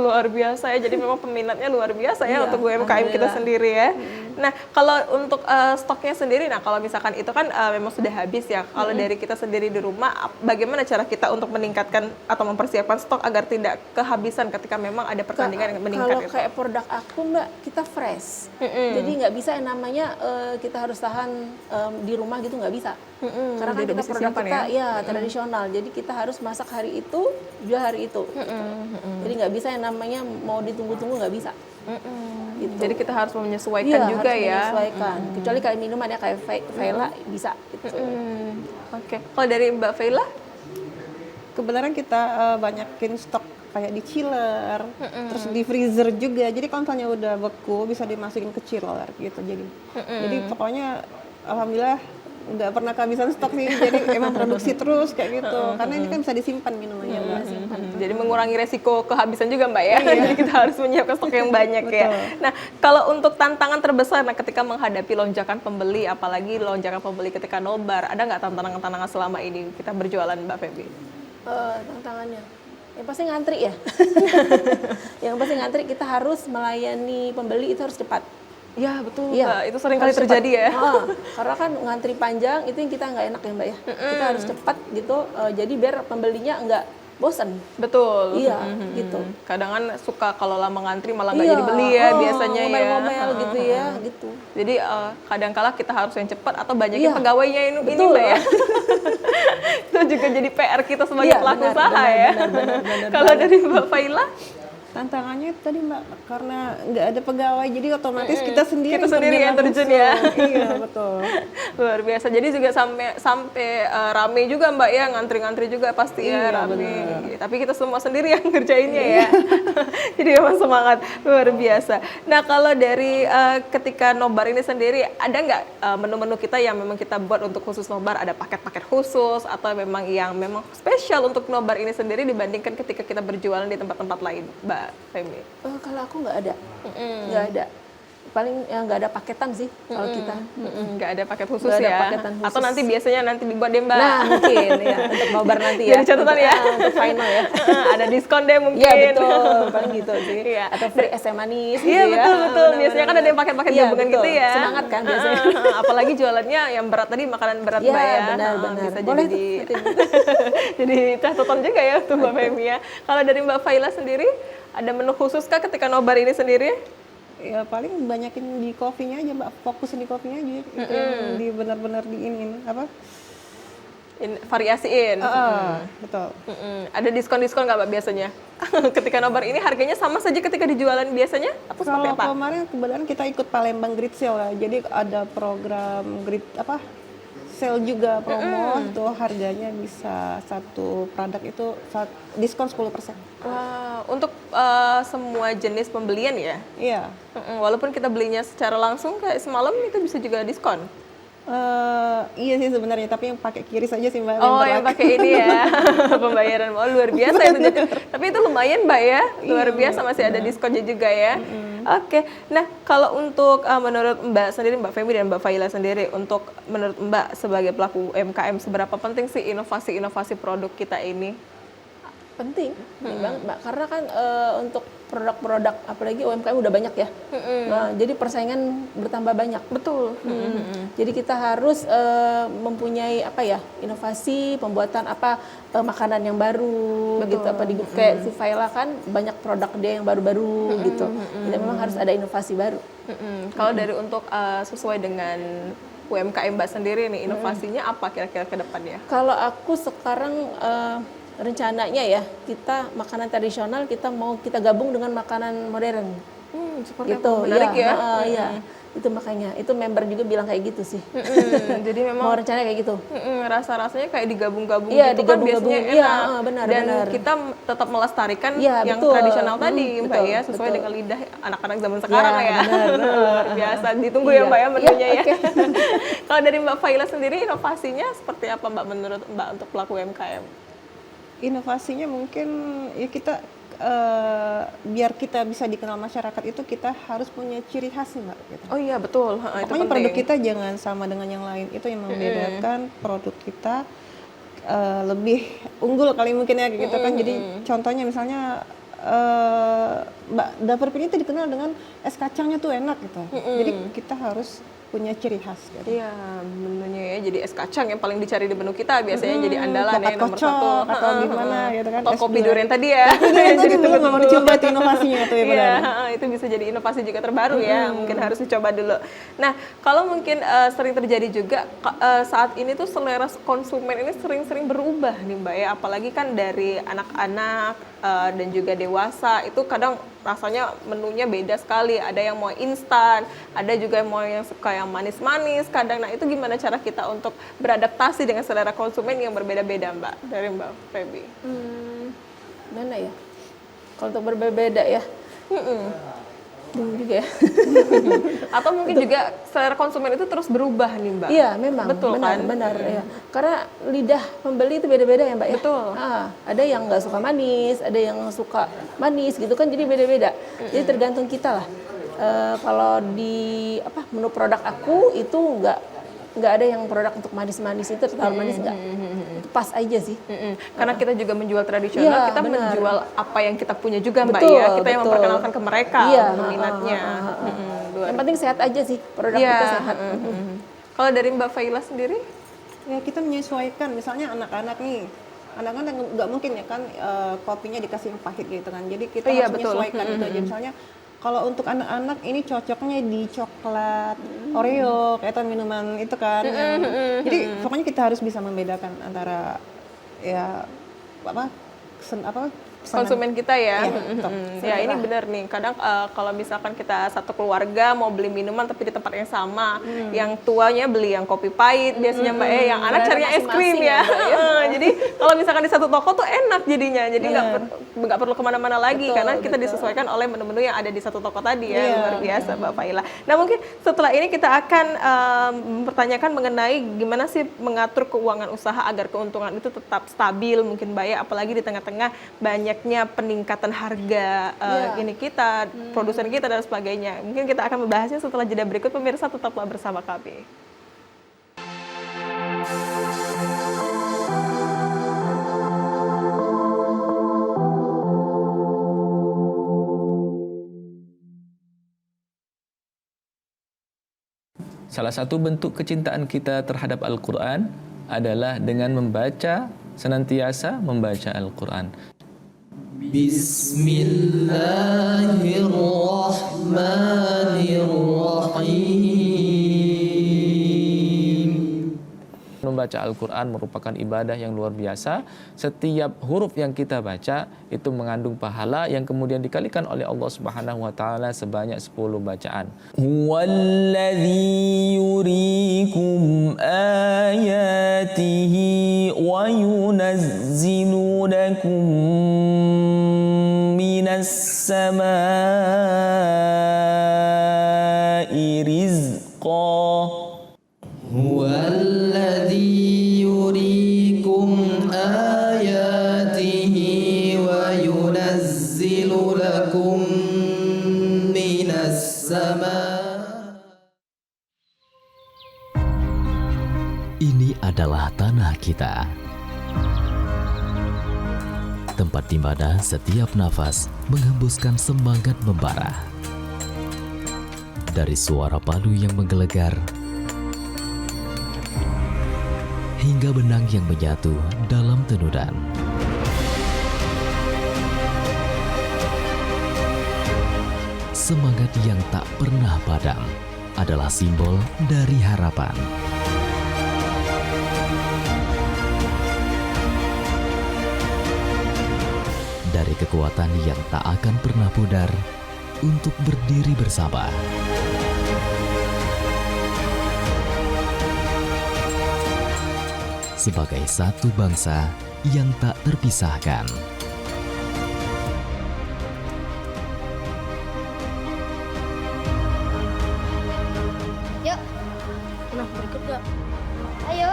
Luar biasa ya, jadi memang peminatnya luar biasa ya untuk UMKM kita sendiri ya. Nah, kalau untuk stoknya sendiri, nah kalau misalkan itu kan memang sudah habis ya, kalau dari kita sendiri di rumah, bagaimana cara kita untuk meningkatkan atau mempersiapkan stok agar tidak kehabisan ketika memang ada pertandingan yang meningkat? Kalau kayak produk aku Mbak, kita fresh. Jadi nggak bisa yang namanya kita harus tahan di rumah gitu, nggak bisa. Karena kan jadi kita bisa produk simpan kita ya? tradisional, jadi kita harus masak hari itu, jual hari itu. Jadi nggak bisa yang namanya mau ditunggu-tunggu, nggak bisa. Gitu. Jadi kita harus menyesuaikan juga harus ya. menyesuaikan. Kecuali kayak minuman ya kayak Vela bisa gitu. Oke. Kalau dari Mbak Vela? Kebenaran kita banyakin stok kayak di chiller, terus di freezer juga. Jadi kalau misalnya udah beku bisa dimasukin ke chiller gitu. Jadi pokoknya alhamdulillah nggak pernah kehabisan stok sih. Jadi emang produksi terus kayak gitu. Karena ini kan bisa disimpan minumannya, Mbak. Jadi mengurangi resiko kehabisan juga Mbak ya. Jadi kita harus menyiapkan stok yang banyak ya. Betul. Nah, kalau untuk tantangan terbesar ketika menghadapi lonjakan pembeli, apalagi lonjakan pembeli ketika nobar, ada nggak tantangan-tantangan selama ini kita berjualan Mbak Feby? Tantangannya yang pasti ngantri ya. Yang pasti ngantri, kita harus melayani pembeli itu harus cepat. Ya betul Iya, Mbak, itu sering kali harus terjadi cepat. ya. Karena kan ngantri panjang itu yang kita nggak enak ya Mbak ya. Kita harus cepat gitu, jadi biar pembelinya nggak bosan. Betul. Iya, gitu. Kadang kan suka kalau lama ngantri malah nggak jadi beli ya biasanya ya. Ngomel-ngomel gitu ya, gitu. Jadi kadang-kala kita harus yang cepat atau banyakin Iya, pegawainya ini betul, Mbak ya. Mbak. Itu juga jadi PR kita sebagai pelaku benar, usaha benar, ya. benar Kalau dari Mbak Faila? Tantangannya tadi Mbak, karena nggak ada pegawai, jadi otomatis kita sendiri yang terjun ya. Iya betul. Luar biasa. Jadi juga sampai rame juga Mbak ya, ngantri-ngantri juga pasti ya rame. Bener. Tapi kita semua sendiri yang ngerjainnya ya. Jadi memang semangat luar biasa. Nah kalau dari ketika nobar ini sendiri, ada nggak menu-menu kita yang memang kita buat untuk khusus nobar? Ada paket-paket khusus atau memang yang memang spesial untuk nobar ini sendiri dibandingkan ketika kita berjualan di tempat-tempat lain, Mbak Femi? Kalau aku nggak ada, nggak ada. Paling nggak ada paketan sih kalau kita. Nggak ada paket khusus Nggak ada ya? paketan khusus. Atau nanti biasanya dibuat deh Mbak? Nah mungkin ya untuk nobar nanti ya. Jadi catatan ya. Untuk final ya. Ada diskon deh mungkin. Iya betul, paling gitu sih. Iya. Atau free es manis. Iya gitu betul ya. betul. Biasanya kan ada yang paket-paket gabungan betul. gitu ya. Semangat kan biasanya. Apalagi jualannya yang berat tadi, makanan berat Mbak ya. Benar-benar. Bisa Boleh jadi tuh. jadi catatan juga ya untuk Mbak Femi ya. Kalau dari Mbak Faila sendiri, ada menu khusus kah ketika nobar ini sendiri? Ya paling banyakin di kopinya aja Mbak, fokusin di kopinya aja. Itu yang di benar-benar diinin apa? Variasiin. Betul. Ada diskon-diskon nggak Mbak biasanya? Ketika nobar ini harganya sama saja ketika dijualan biasanya? Atau seperti Kalau apa? kemarin kebetulan kita ikut Palembang Grid Sale ya, jadi ada program grid sale juga promo, tuh harganya bisa satu produk itu diskon 10%. Wah, untuk semua jenis pembelian ya? Iya. Walaupun kita belinya secara langsung kayak semalam itu bisa juga diskon. Iya sih sebenarnya, tapi yang pakai QRIS aja sih Mbak. Oh, yang pakai ini ya pembayaran. Oh, luar biasa itu. Tapi itu lumayan Mbak ya, luar biasa masih ada diskonnya juga ya. Oke, nah kalau untuk menurut Mbak sendiri, Mbak Femi dan Mbak Faila sendiri, untuk menurut Mbak sebagai pelaku UMKM, seberapa penting sih inovasi-inovasi produk kita ini? Penting banget Mbak, karena kan untuk produk-produk apalagi UMKM udah banyak ya. Nah, jadi persaingan bertambah banyak. Betul. Jadi kita harus mempunyai inovasi pembuatan makanan yang baru. Betul. Gitu kayak si Faila kan banyak produk dia yang baru-baru gitu. Jadi memang harus ada inovasi baru. Kalau dari untuk sesuai dengan UMKM Mbak sendiri nih, inovasinya apa kira-kira ke depannya? Kalau aku sekarang rencananya ya, kita makanan tradisional kita gabung dengan makanan modern. Seperti Gitu, apa? Menarik ya? Iya. Itu makanya, itu member juga bilang kayak gitu sih. Jadi memang mau rencananya kayak gitu. Rasa-rasanya kayak digabung-gabung Iya, gitu kan biasanya enak. Iya, benar, dan benar. kita tetap melestarikan Iya, yang betul. tradisional tadi Mbak Betul, ya, sesuai betul. dengan lidah anak-anak zaman sekarang ya. Benar, benar. Luar biasa. Ditunggu ya Mbak ya menunya ya. Oke. Kalau dari Mbak Faila sendiri, inovasinya seperti apa Mbak menurut Mbak untuk pelaku UMKM? Inovasinya mungkin ya kita biar kita bisa dikenal masyarakat itu kita harus punya ciri khas Mbak. Gitu. Oh iya betul. Itu Pokoknya produk penting. kita jangan sama dengan yang lain, itu yang membedakan produk kita lebih unggul kali mungkin ya gitu kan. Jadi contohnya misalnya Mbak Dapur Pini itu dikenal dengan es kacangnya tuh enak gitu. Jadi kita harus punya ciri khas. Gitu. Iya, menunya ya jadi es kacang yang paling dicari di menu kita biasanya jadi andalan ya nomor kocok, 1 atau gimana gitu kan. Atau kopi durian tadi ya. Tadi belum mau dicoba tuh inovasinya tuh ya. Iya, itu bisa jadi inovasi juga terbaru ya. Mungkin harus dicoba dulu. Nah, kalau mungkin sering terjadi juga saat ini tuh selera konsumen ini sering-sering berubah nih Mbak ya. Apalagi kan dari anak-anak dan juga dewasa itu kadang rasanya menunya beda sekali. Ada yang mau instan, ada juga yang mau yang suka yang manis-manis kadang. Nah, itu gimana cara kita untuk beradaptasi dengan selera konsumen yang berbeda-beda Mbak? Dari Mbak Feby. Mana ya? Kalau untuk berbeda ya? Bingung juga ya. Atau mungkin juga selera konsumen itu terus berubah nih Mbak? Iya memang, betul benar, ya. Karena lidah pembeli itu beda-beda ya Mbak ya? Betul. Ada yang nggak suka manis, ada yang suka manis gitu kan, jadi beda-beda. Jadi tergantung kita lah. Kalau di menu produk aku itu nggak ada yang produk untuk manis-manis itu terlalu manis nggak. Itu pas aja sih. Karena kita juga menjual tradisional, kita menjual apa yang kita punya juga Mbak betul, ya. Kita yang memperkenalkan ke mereka peminatnya. Yang penting sehat aja sih, produk kita sehat. Kalau dari Mbak Faila sendiri? Ya kita menyesuaikan, misalnya anak-anak nih. Anak-anak nggak mungkin ya kan kopinya dikasih yang pahit gitu kan. Jadi kita harus menyesuaikan itu aja. Misalnya kalau untuk anak-anak ini cocoknya di coklat, Oreo, kayak minuman itu kan. Jadi pokoknya kita harus bisa membedakan antara ya konsumen kita ya. Ya, ini benar nih. Kadang kalau misalkan kita satu keluarga mau beli minuman tapi di tempat yang sama, yang tuanya beli yang kopi pahit biasanya Mbak yang anak carinya es krim ya. Jadi kalau misalkan di satu toko tuh enak jadinya. Jadi nggak perlu kemana-mana lagi karena kita disesuaikan oleh menu-menu yang ada di satu toko tadi ya. Luar biasa Mbak Faila. Nah mungkin setelah ini kita akan mempertanyakan mengenai gimana sih mengatur keuangan usaha agar keuntungan itu tetap stabil mungkin Mbak ya. Apalagi di tengah-tengah banyaknya peningkatan harga ini kita, produsen kita dan sebagainya. Mungkin kita akan membahasnya setelah jeda berikut. Pemirsa tetaplah bersama kami. Salah satu bentuk kecintaan kita terhadap Al-Quran adalah dengan senantiasa membaca Al-Quran. Bismillahirrahmanirrahim. Membaca Al-Quran merupakan ibadah yang luar biasa. Setiap huruf yang kita baca itu mengandung pahala yang kemudian dikalikan oleh Allah Subhanahu wa taala sebanyak 10 bacaan. Huwallazi yuriikum ayatihi wa yunazzilu lakum minas samaa'i rizqa. Huwallazi yuriikum ayatihi wa yunazzilu lakum minas samaa'. Ini adalah tanah kita. Tempat di mana setiap nafas menghembuskan semangat membara. Dari suara padu yang menggelegar hingga benang yang menyatu dalam tenunan. Semangat yang tak pernah padam adalah simbol dari harapan. Dari kekuatan yang tak akan pernah pudar untuk berdiri bersama. Sebagai satu bangsa yang tak terpisahkan. Yuk. Nah, berikut gak? Ayo.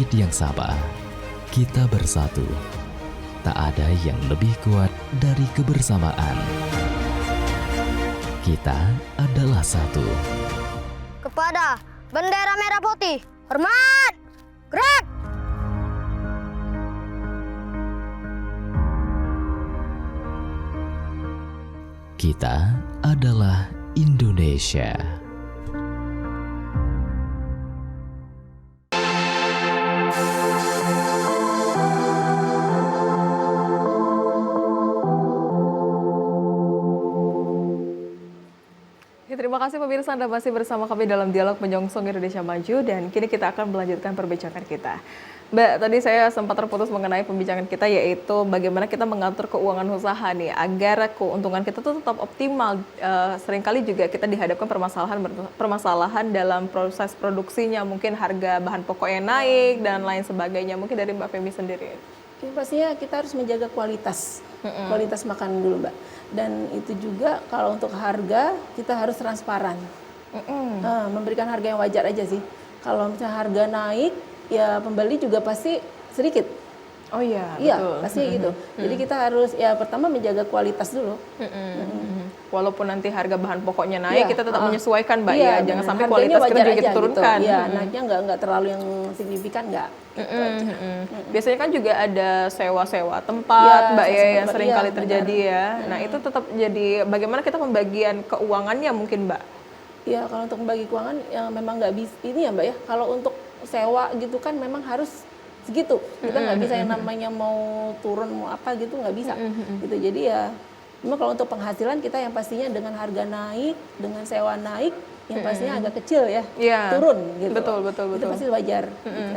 spirit yang sama, kita bersatu. Tak ada yang lebih kuat dari kebersamaan. Kita adalah satu. Kepada bendera merah putih, hormat! Gerak! Kita adalah Indonesia. Terima kasih pemirsa, Anda masih bersama kami dalam dialog Menyongsong Indonesia Maju, dan kini kita akan melanjutkan perbincangan kita. Mbak, tadi saya sempat terputus mengenai pembicaraan kita, yaitu bagaimana kita mengatur keuangan usaha nih agar keuntungan kita tuh tetap optimal. Seringkali juga kita dihadapkan permasalahan dalam proses produksinya, mungkin harga bahan pokoknya naik dan lain sebagainya. Mungkin dari Mbak Femi sendiri. Ya, pastinya kita harus menjaga kualitas makanan dulu, Mbak. Dan itu juga kalau untuk harga kita harus transparan, memberikan harga yang wajar aja sih. Kalau misalnya harga naik, ya pembeli juga pasti sedikit. Oh iya, betul. Pasti gitu. Jadi kita harus ya pertama menjaga kualitas dulu. Walaupun nanti harga bahan pokoknya naik, kita tetap menyesuaikan, Mbak, iya, ya. Jangan sampai harganya kualitas kita juga aja turunkan. Gitu. Ya, naiknya nggak terlalu yang signifikan, nggak. Biasanya kan juga ada sewa-sewa tempat, ya, Mbak, ya, yang sering kali benar. terjadi ya. Nah, itu tetap jadi bagaimana kita pembagian keuangannya mungkin, Mbak? Ya, kalau untuk membagi keuangan yang memang nggak bisa ini ya, Mbak, ya. Kalau untuk sewa gitu kan memang harus segitu. Kita nggak bisa yang namanya mau turun mau apa gitu, nggak bisa. Gitu. Jadi ya, memang kalau untuk penghasilan kita yang pastinya dengan harga naik, dengan sewa naik, yang pastinya agak kecil ya, turun gitu. Betul. Itu pasti wajar.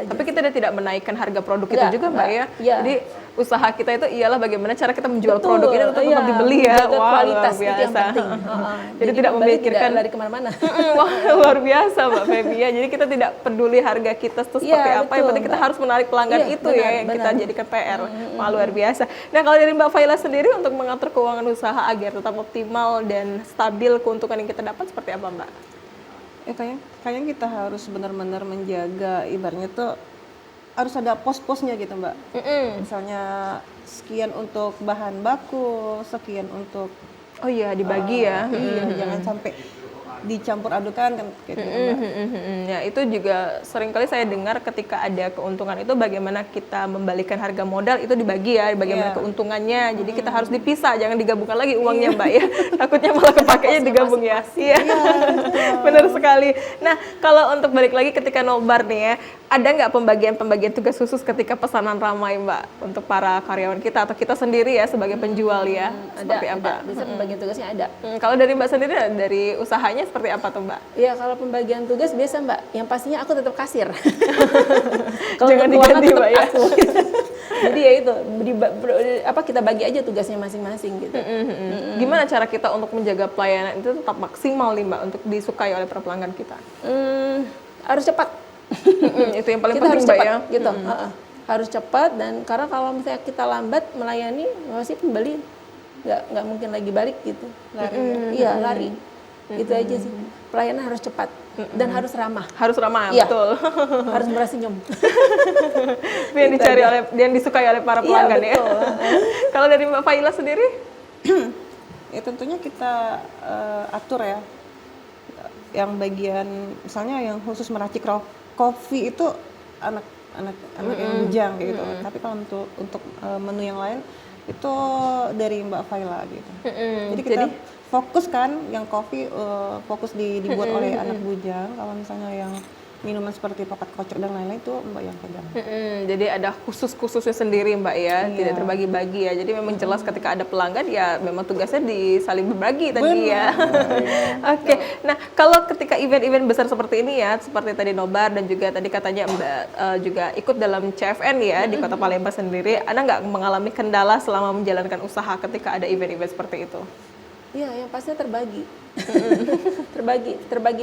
Tapi kita tidak menaikkan harga produk itu juga, Mbak, ya. Jadi usaha kita itu ialah bagaimana cara kita menjual produk ini tetap dibeli ya. Wah, kualitas luar biasa. itu yang penting. Jadi tidak memikirkan lari kemana-mana. Wah, luar biasa, Mbak Femi ya. Jadi kita tidak peduli harga kita itu seperti apa, yang penting kita harus menarik pelanggan itu ya, yang kita jadikan PR. Wah, luar biasa. Nah, kalau dari Mbak Faila sendiri untuk mengatur keuangan usaha agar tetap optimal dan stabil keuntungan yang kita dapat seperti apa, Mbak? Kayaknya kita harus benar-benar menjaga, ibaratnya tuh harus ada pos-posnya gitu, Mbak. Misalnya sekian untuk bahan baku, sekian untuk dibagi ya. Jangan sampai dicampur adukan kan kayak gitu, Mbak. Ya, itu juga seringkali saya dengar ketika ada keuntungan itu bagaimana kita membalikan harga modal itu dibagi ya, bagaimana keuntungannya. Jadi kita harus dipisah, jangan digabungkan lagi uangnya, Mbak, ya. Takutnya malah kepakainya digabung ya. Iya. Benar sekali. Nah, kalau untuk balik lagi ketika nobar nih ya, ada nggak pembagian tugas khusus ketika pesanan ramai, Mbak, untuk para karyawan kita atau kita sendiri ya sebagai penjual ya? Seperti apa? Bisa pembagian tugasnya ada. Kalau dari Mbak sendiri, dari usahanya seperti apa tuh, Mbak? Ya, kalau pembagian tugas biasa, Mbak. Yang pastinya aku tetap kasir. Jangan diganti, Mbak, ya. Jadi ya itu, kita bagi aja tugasnya masing-masing gitu. Gimana cara kita untuk menjaga pelayanan itu tetap maksimal nih, Mbak, untuk disukai oleh para pelanggan kita? Harus cepat. Itu yang paling kita penting, harus Mbak, cepat, ya. Gitu. Harus cepat, dan karena kalau misalnya kita lambat melayani, pasti pembeli nggak mungkin lagi balik gitu. Lari. Itu aja sih. Pelayanan harus cepat dan harus ramah. Harus ramah, iya. Betul. Harus bersenyum. Itu yang dicari yang disukai oleh para pelanggan, ya. Kalau dari Mbak Faila sendiri? Ya tentunya kita atur ya. Yang bagian misalnya yang khusus meracik kopi itu anak yang bujang kayak gitu. Tapi kalau untuk menu yang lain itu dari Mbak Faila gitu. Jadi kita fokus kan yang kopi fokus dibuat oleh anak bujang. Kalau misalnya yang minuman seperti papat kocok dan lain-lain itu Mbak yang pegang. Jadi ada khususnya sendiri, Mbak, ya, tidak terbagi-bagi ya. Jadi memang jelas ketika ada pelanggan ya memang tugasnya saling berbagi tadi ya. Oke. Nah, kalau ketika event-event besar seperti ini ya, seperti tadi nobar dan juga tadi katanya Mbak juga ikut dalam CFN ya di Kota Palembang sendiri, Anda nggak mengalami kendala selama menjalankan usaha ketika ada event-event seperti itu? Iya, yang pastinya terbagi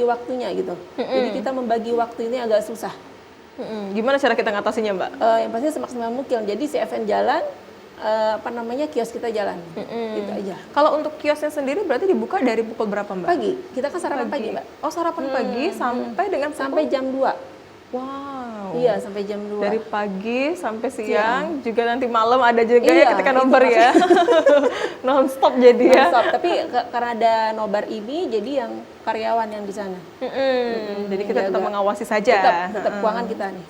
waktunya gitu. Jadi kita membagi waktu ini agak susah. Gimana cara kita ngatasinya, Mbak? Yang pastinya semaksimal mungkin. Jadi si event jalan, kios kita jalan, gitu aja. Kalau untuk kiosnya sendiri berarti dibuka dari pukul berapa, Mbak? Pagi. Kita kan sarapan pagi, Mbak. Oh, sarapan pagi sampai dengan sampai jam 2. Wow, Wow. Iya, sampai jam 2. Dari pagi sampai siang, juga nanti malam ada juga ya ketika nobar ya. Non-stop jadi ya. Non-stop, tapi karena ada nobar ini jadi yang karyawan yang di sana. Jadi kita tetap mengawasi saja. Tetap keuangan kita nih.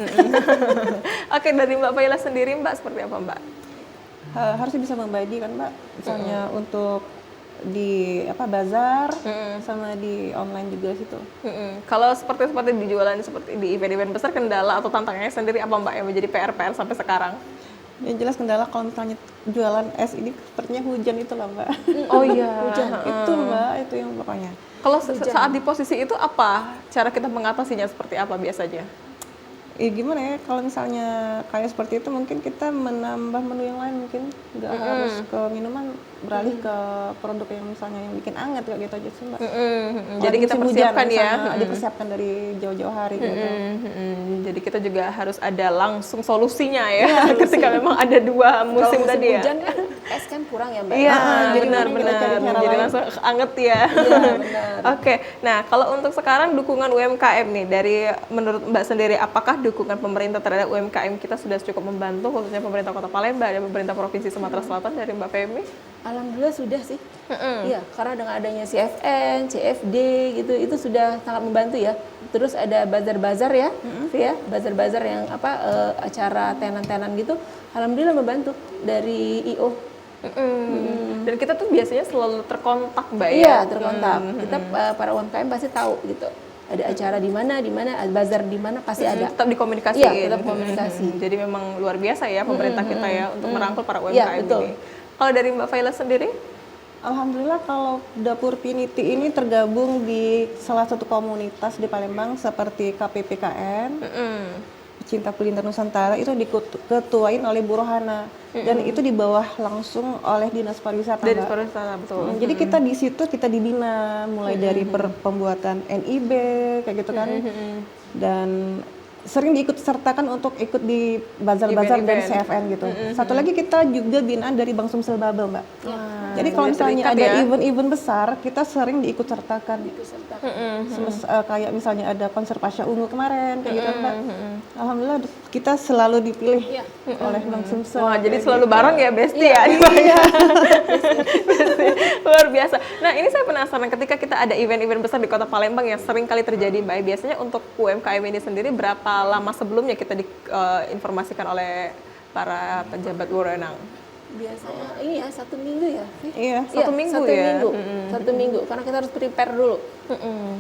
Oke, dari Mbak Faila sendiri Mbak seperti apa Mbak? Harusnya bisa membagi kan Mbak, misalnya untuk di bazar sama di online juga situ. Kalau seperti di jualan seperti di event-event besar, kendala atau tantangannya sendiri apa Mbak yang menjadi PR sampai sekarang? Yang jelas kendala kalau misalnya jualan es ini sepertinya hujan itu lah Mbak. Oh iya. Hujan itu Mbak, itu yang pokoknya. Kalau saat di posisi itu apa cara kita mengatasinya, seperti apa biasanya? Gimana ya, kalau misalnya kayak seperti itu mungkin kita menambah menu yang lain, mungkin nggak harus ke minuman, beralih ke produk yang misalnya yang bikin anget kayak gitu aja sih Mbak. Jadi kita persiapkan ya, dipersiapkan dari jauh-jauh hari gitu. Jadi kita juga harus ada langsung solusinya ya, ketika memang ada 2 musim tadi ya. Hujan kan es kan kurang ya Mbak. Iya, benar. Jadi langsung anget ya. Oke, nah kalau untuk sekarang dukungan UMKM nih, dari menurut Mbak sendiri, apakah dukungan pemerintah terhadap UMKM kita sudah cukup membantu, khususnya pemerintah Kota Palembang dan pemerintah Provinsi Sumatera Selatan dari Mbak Femi? Alhamdulillah sudah sih. Iya, karena dengan adanya CFN, CFD gitu, itu sudah sangat membantu ya. Terus ada bazar-bazar ya, bazar-bazar yang acara tenan-tenan gitu, alhamdulillah membantu dari IO. Dan kita tuh biasanya selalu terkontak Mbak ya? Iya, terkontak. Kita para UMKM pasti tahu gitu. Ada acara di mana, bazar di mana pasti ada. Tetap dikomunikasiin. Iya, tetap komunikasi. Jadi memang luar biasa ya pemerintah kita ya untuk merangkul para UMKM ini. Kalau dari Mbak Faila sendiri? Alhamdulillah kalau Dapur Piniti ini tergabung di salah satu komunitas di Palembang seperti KPPKN. Cinta Kuliner Nusantara itu diketuain oleh Bu Rohana dan itu di bawah langsung oleh Dinas Pariwisata. Dinas Pariwisata, betul. Jadi kita di situ kita dibina mulai dari pembuatan NIB kayak gitu kan, dan sering diikut sertakan untuk ikut di bazar-bazar dan CFN gitu. Satu lagi kita juga binaan dari Bank Sumsel Babel Mbak. Jadi kalau misalnya ada event-event besar, kita sering diikut sertakan. Kayak misalnya ada konser Pasha Ungu kemarin kayak gitu Mbak. Alhamdulillah kita selalu dipilih oleh Bank Sumsel. Wah, jadi selalu bareng ya Besti ya. Luar biasa. Nah, ini saya penasaran, ketika kita ada event-event besar di Kota Palembang yang sering kali terjadi Mbak, biasanya untuk UMKM ini sendiri berapa lama sebelumnya kita diinformasikan oleh para pejabat wewenang? Biasanya ini ya 1 minggu ya. Iya, 1 minggu ya. 1 minggu karena kita harus prepare dulu.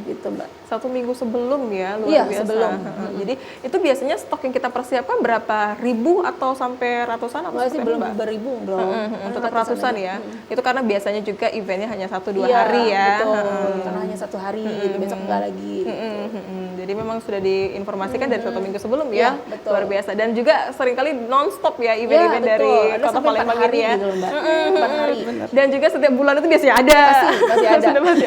Gitu Mbak. 1 minggu sebelum ya, luar biasa. Sebelum. Jadi itu biasanya stok yang kita persiapkan berapa ribu atau sampai ratusan atau masih belum beribu belum. Tetap ratusan ya. Itu karena biasanya juga eventnya hanya 1-2 hari ya. Betul. Karena hanya 1 hari gitu, besok enggak lagi. Jadi memang sudah diinformasikan dari 1 minggu sebelum ya. Betul. Luar biasa. Dan juga seringkali non-stop ya event-event dari Kota Palembang ini ya. Gitu, Mbak. 4 hari. Dan juga setiap bulan itu biasanya ada. Masih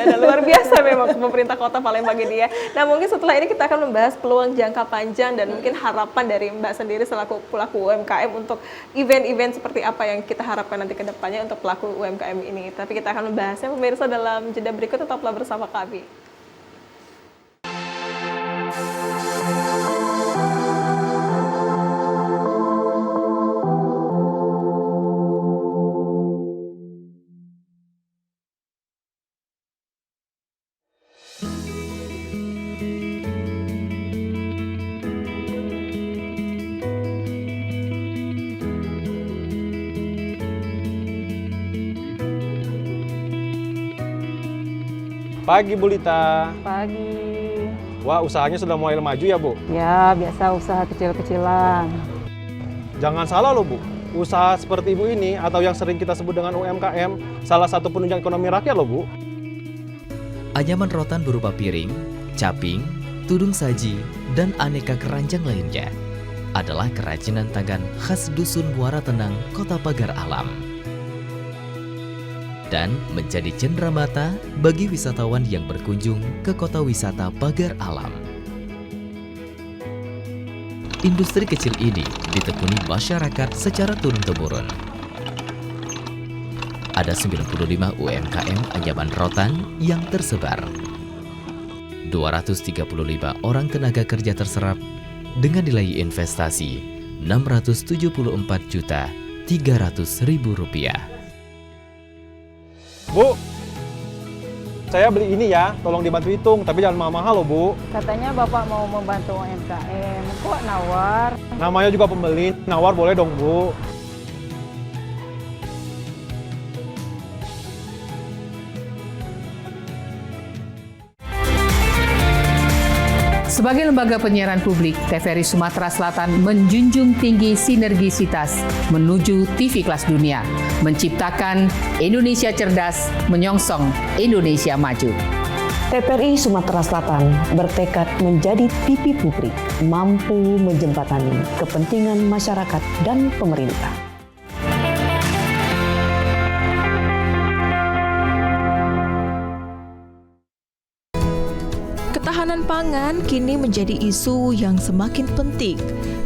ada. Luar biasa memang pemerintah Kota Palembang ini ya. Nah, mungkin setelah ini kita akan membahas peluang jangka panjang dan mungkin harapan dari Mbak sendiri selaku pelaku UMKM untuk event-event seperti apa yang kita harapkan nanti ke depannya untuk pelaku UMKM ini. Tapi kita akan membahasnya pemirsa dalam jeda berikut, tetaplah bersama kami. Pagi Bu Lita. Pagi. Wah, usahanya sudah mulai maju ya Bu? Ya, biasa usaha kecil-kecilan. Jangan salah loh Bu, usaha seperti Ibu ini atau yang sering kita sebut dengan UMKM, salah satu penunjang ekonomi rakyat loh Bu. Anyaman rotan berupa piring, caping, tudung saji, dan aneka keranjang lainnya adalah kerajinan tangan khas Dusun Muara Tenang, Kota Pagar Alam. Dan menjadi cenderamata bagi wisatawan yang berkunjung ke kota wisata Pagar Alam. Industri kecil ini ditekuni masyarakat secara turun-temurun. Ada 95 UMKM anyaman rotan yang tersebar. 235 orang tenaga kerja terserap dengan nilai investasi Rp674.300.000. Bu, saya beli ini ya, tolong dibantu hitung, tapi jangan mahal-mahal loh Bu. Katanya Bapak mau membantu UMKM, kok nawar? Namanya juga pembeli, nawar boleh dong Bu. Sebagai lembaga penyiaran publik, TVRI Sumatera Selatan menjunjung tinggi sinergisitas menuju TV kelas dunia, menciptakan Indonesia cerdas, menyongsong Indonesia maju. TVRI Sumatera Selatan bertekad menjadi TV publik, mampu menjembatani kepentingan masyarakat dan pemerintah. Ketahanan pangan kini menjadi isu yang semakin penting,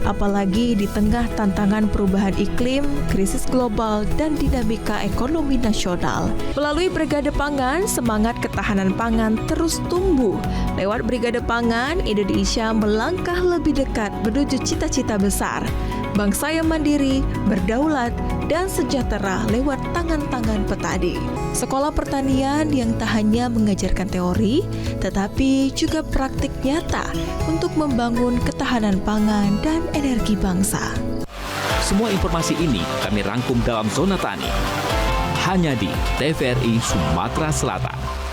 apalagi di tengah tantangan perubahan iklim, krisis global, dan dinamika ekonomi nasional. Melalui Brigade Pangan, semangat ketahanan pangan terus tumbuh. Lewat Brigade Pangan, Indonesia melangkah lebih dekat menuju cita-cita besar. Bangsa yang mandiri, berdaulat, dan sejahtera lewat tangan-tangan petani. Sekolah pertanian yang tak hanya mengajarkan teori, tetapi juga praktik nyata untuk membangun ketahanan pangan dan energi bangsa. Semua informasi ini kami rangkum dalam Zona Tani. Hanya di TVRI Sumatera Selatan.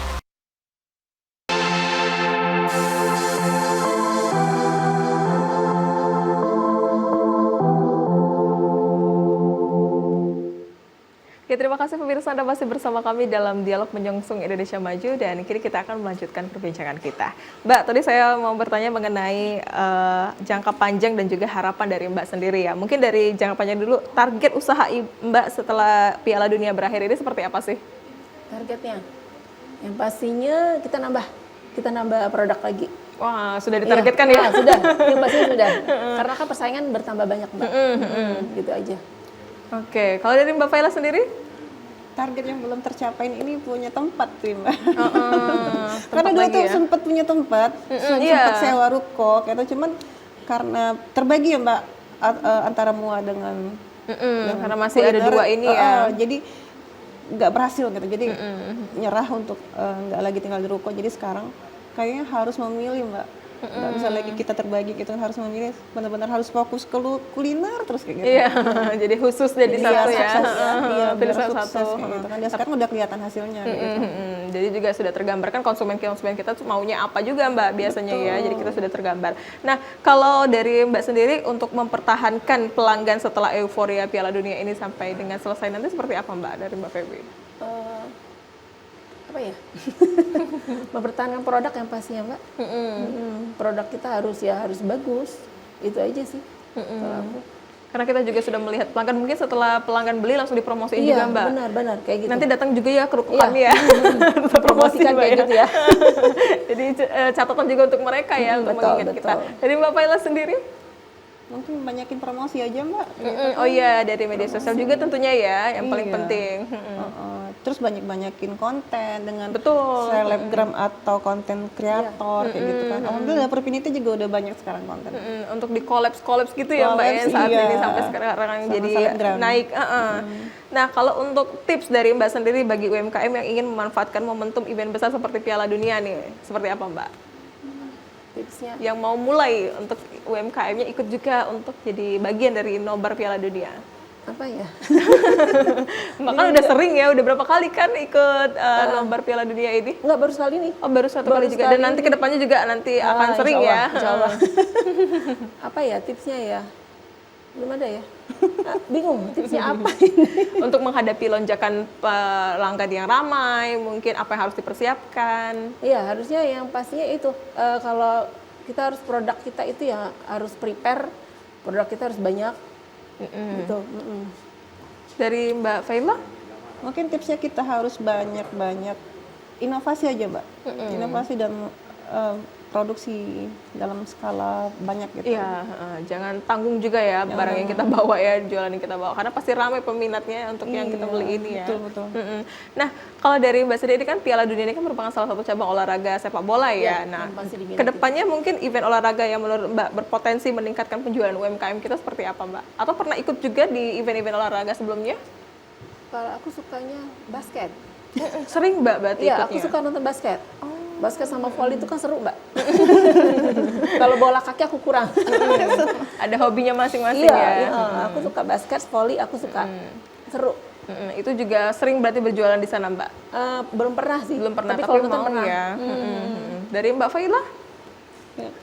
Ya, terima kasih pemirsa, Anda masih bersama kami dalam dialog menyongsong Indonesia Maju, dan kini kita akan melanjutkan perbincangan kita. Mbak, tadi saya mau bertanya mengenai jangka panjang dan juga harapan dari Mbak sendiri ya. Mungkin dari jangka panjang dulu, target usaha Mbak setelah Piala Dunia berakhir ini seperti apa sih? Targetnya? Yang pastinya kita nambah produk lagi. Wah, sudah ditargetkan ya? Sudah, yang pastinya sudah. Karena kan persaingan bertambah banyak, Mbak. Gitu aja. Oke, kalau dari Mbak Faila sendiri? Target yang belum tercapai ini punya tempat sih, Mbak. Karena dulu tuh sempat punya tempat, sempat sewa ruko, gitu. Cuman karena terbagi ya, Mbak, antara MUA dengan karena masih ada dua ini ya. Jadi nggak berhasil gitu. Jadi nyerah untuk nggak lagi tinggal di ruko. Jadi sekarang kayaknya harus memilih, Mbak. Nggak bisa lagi kita terbagi gitu, harus memilih, benar-benar harus fokus ke kuliner terus kayak gitu. Iya, jadi khusus jadi satu ya. Iya, pilih biar satu. Gitu kan. Dan sekarang udah kelihatan hasilnya. Gitu. Jadi juga sudah tergambarkan konsumen kita tuh maunya apa juga, Mbak, biasanya. Betul. Ya. Jadi kita sudah tergambar. Nah, kalau dari Mbak sendiri untuk mempertahankan pelanggan setelah euforia Piala Dunia ini sampai dengan selesai nanti seperti apa, Mbak, dari Mbak Feby? Apa ya? Mempertahankan produk yang pastinya, Mbak. Produk kita harus bagus. Itu aja sih. Karena kita juga sudah melihat pelanggan, mungkin setelah pelanggan beli langsung dipromosiin juga, Mbak. Benar kayak gitu. Nanti datang juga ya ke ruko kami ya. Promosikan kayak gitu ya. Jadi catatan juga untuk mereka ya, untuk mengingat kita. Jadi Mbak Faila sendiri? Mungkin banyakin promosi aja, Mbak. Oh iya, dari media sosial juga tentunya ya, yang paling penting. Terus banyakin konten dengan selebgram atau konten kreator kayak gitu kan. Alhamdulillah Perpiniti juga udah banyak sekarang konten. Untuk di collabs gitu ya, Mbak, ya, saat ini sampai sekarang jadi naik. Nah, kalau untuk tips dari Mbak sendiri bagi UMKM yang ingin memanfaatkan momentum event besar seperti Piala Dunia nih, seperti apa, Mbak? Tipsnya? Yang mau mulai untuk UMKM-nya ikut juga untuk jadi bagian dari nobar Piala Dunia. Apa ya? Bahkan udah sering ya, udah berapa kali kan ikut nobar Piala Dunia ini? Enggak, baru sekali nih. Oh, baru satu kali juga. Dan nanti kedepannya juga nanti akan sering ya. Insya Allah. Apa ya tipsnya ya? Belum ada ya? Bingung tipsnya apa ini? Untuk menghadapi lonjakan pelanggan yang ramai, mungkin apa yang harus dipersiapkan? Iya, harusnya yang pastinya itu kalau kita harus produk kita itu ya harus prepare, produk kita harus banyak. Gitu. Dari Mbak Faila? Mungkin tipsnya kita harus banyak inovasi aja, Mbak. Inovasi dan produksi dalam skala banyak gitu. Iya, jangan tanggung juga ya barang yang kita bawa ya, jualan yang kita bawa, karena pasti ramai peminatnya untuk yang kita beli ini ya. Betul. Nah, kalau dari Mbak sendiri kan Piala Dunia ini kan merupakan salah satu cabang olahraga sepak bola ya. Nah, kedepannya mungkin event olahraga yang menurut Mbak berpotensi meningkatkan penjualan UMKM kita seperti apa, Mbak? Atau pernah ikut juga di event-event olahraga sebelumnya? Kalau aku sukanya basket. Sering Mbak berarti Iya, ikutnya? aku suka nonton basket. Basket sama volley itu kan seru, Mbak. Kalau bola kaki aku kurang. Ada hobinya masing-masing ya? Aku suka basket, volley aku suka. Seru. Itu juga sering berarti berjualan di sana, Mbak? Belum pernah sih. Belum pernah, tapi tapi kalau nonton mau pernah. ya. Dari Mbak Faila?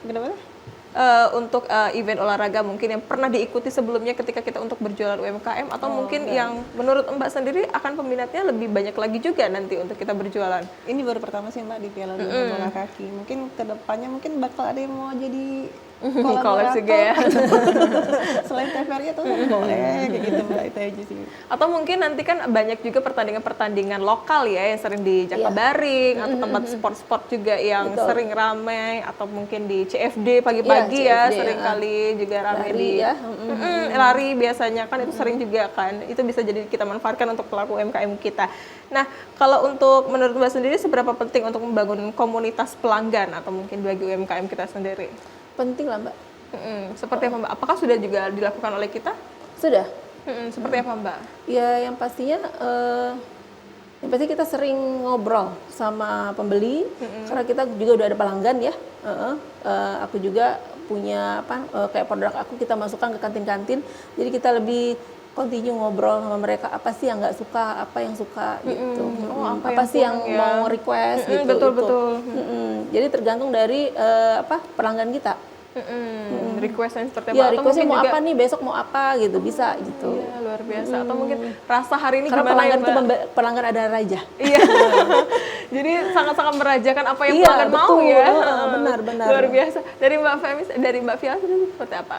Kenapa? Untuk event olahraga mungkin yang pernah diikuti sebelumnya ketika kita untuk berjualan UMKM, atau mungkin yang menurut Mbak sendiri akan peminatnya lebih banyak lagi juga nanti untuk kita berjualan? Ini baru pertama sih Mbak di Piala Dunia bola kaki. Mungkin kedepannya mungkin bakal ada yang mau jadi koleksi ya. Selain TVRI tuh boleh kayak gitu Mbak, itu aja sih. Atau mungkin nanti kan banyak juga pertandingan-pertandingan lokal ya yang sering di Jakabaring atau tempat sport-sport juga yang sering ramai, atau mungkin di CFD pagi-pagi ya, sering kali juga ramai lari di ya. Lari biasanya kan itu sering juga kan. Itu bisa jadi kita manfaatkan untuk pelaku UMKM kita. Nah, kalau untuk menurut Mbak sendiri seberapa penting untuk membangun komunitas pelanggan atau mungkin bagi UMKM kita sendiri? Penting lah Mbak. Seperti apa Mbak? Apakah sudah juga dilakukan oleh kita? Sudah. Seperti apa Mbak? Ya yang pastinya yang pasti kita sering ngobrol sama pembeli, karena kita juga udah ada pelanggan ya. Aku juga punya kayak produk aku kita masukkan ke kantin-kantin, jadi kita lebih continue ngobrol sama mereka, apa sih yang nggak suka, apa yang suka gitu, apa sih yang mau request gitu. Betul. Jadi tergantung dari pelanggan kita. Requestnya seperti apa? Ya, atau requestnya mungkin mau juga, apa nih, besok mau apa gitu, bisa gitu. Iya, luar biasa. Atau mungkin rasa hari ini karena gimana pelanggan ya itu Mbak? pelanggan ada raja. Iya. Jadi sangat-sangat merajakan apa yang Iya, pelanggan mau betul. ya. Benar. Luar biasa. Dari Mbak Femis, dari Mbak Vila sendiri seperti apa?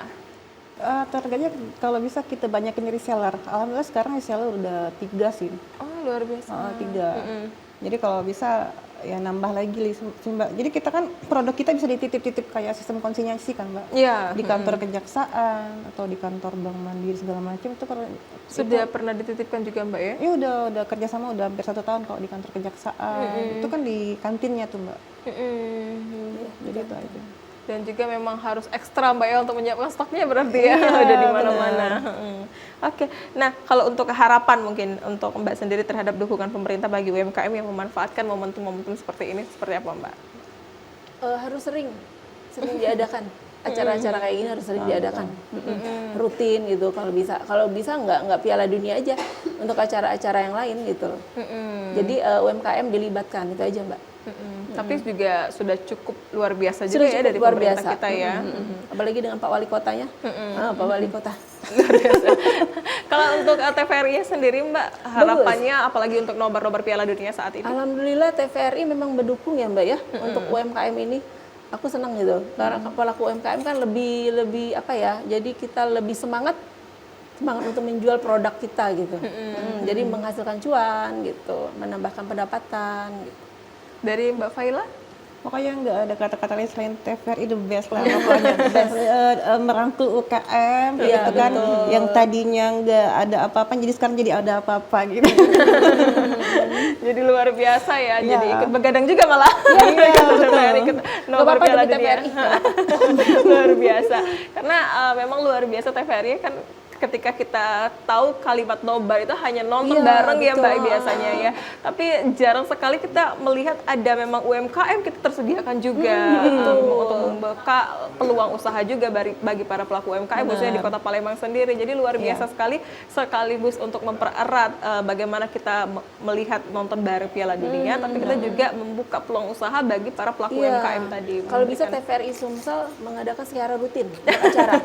Targetnya kalau bisa kita banyakin reseller. Alhamdulillah sekarang reseller udah 3 sih. Oh, luar biasa. 3. Jadi kalau bisa ya nambah lagi Mbak. Jadi kita kan produk kita bisa dititip-titip kayak sistem konsinyasi kan Mbak. Iya. Di kantor kejaksaan atau di kantor Bank Mandiri segala macam itu Sudah pernah dititipkan juga Mbak ya? Iya udah kerjasama udah hampir 1 tahun kalau di kantor kejaksaan. Itu kan di kantinnya tuh Mbak. Jadi itu aja. Dan juga memang harus ekstra Mbak ya untuk menyiapkan stoknya berarti ya, udah di mana-mana. Oke. Nah, kalau untuk harapan mungkin untuk Mbak sendiri terhadap dukungan pemerintah bagi UMKM yang memanfaatkan momentum-momentum seperti ini seperti apa Mbak? Harus sering diadakan. Acara-acara kayak gini harus sering diadakan. Rutin gitu kalau bisa. Kalau bisa nggak Piala Dunia aja, untuk acara-acara yang lain gitu. Jadi UMKM dilibatkan, itu aja Mbak. Tapi juga sudah cukup luar biasa juga ya dari pemerintah kita ya. Apalagi dengan Pak Wali Kotanya. Pak Wali Kota. Luar biasa. Kalau untuk TVRI sendiri Mbak, harapannya apalagi untuk nobar-nobar Piala Dunia saat ini? Alhamdulillah TVRI memang mendukung ya Mbak ya untuk UMKM ini. Aku senang gitu. Karena pelaku UMKM kan lebih apa ya? Jadi kita lebih semangat untuk menjual produk kita gitu. Jadi menghasilkan cuan gitu, menambahkan pendapatan gitu. Dari Mbak Faila? Pokoknya nggak ada kata-kata lain selain TVRI the best lah pokoknya. Merangkul UKM gitu kan, yang tadinya nggak ada apa-apa jadi sekarang jadi ada apa-apa gitu. Jadi luar biasa ya, jadi ikut begadang juga malah. Ikut nobar Piala Dunia. Luar biasa. Karena memang luar biasa TVRI kan ketika kita tahu kalimat nobar itu hanya nonton bareng ya Mbak biasanya ya. Tapi jarang sekali kita melihat ada memang UMKM kita tersediakan juga untuk membuka peluang usaha juga bagi para pelaku UMKM khususnya di Kota Palembang sendiri. Jadi luar biasa sekali, sekaligus untuk mempererat bagaimana kita melihat nonton bareng Piala Dunia, tapi kita juga membuka peluang usaha bagi para pelaku UMKM tadi. Kalau bisa TVRI Sumsel mengadakan secara rutin acara.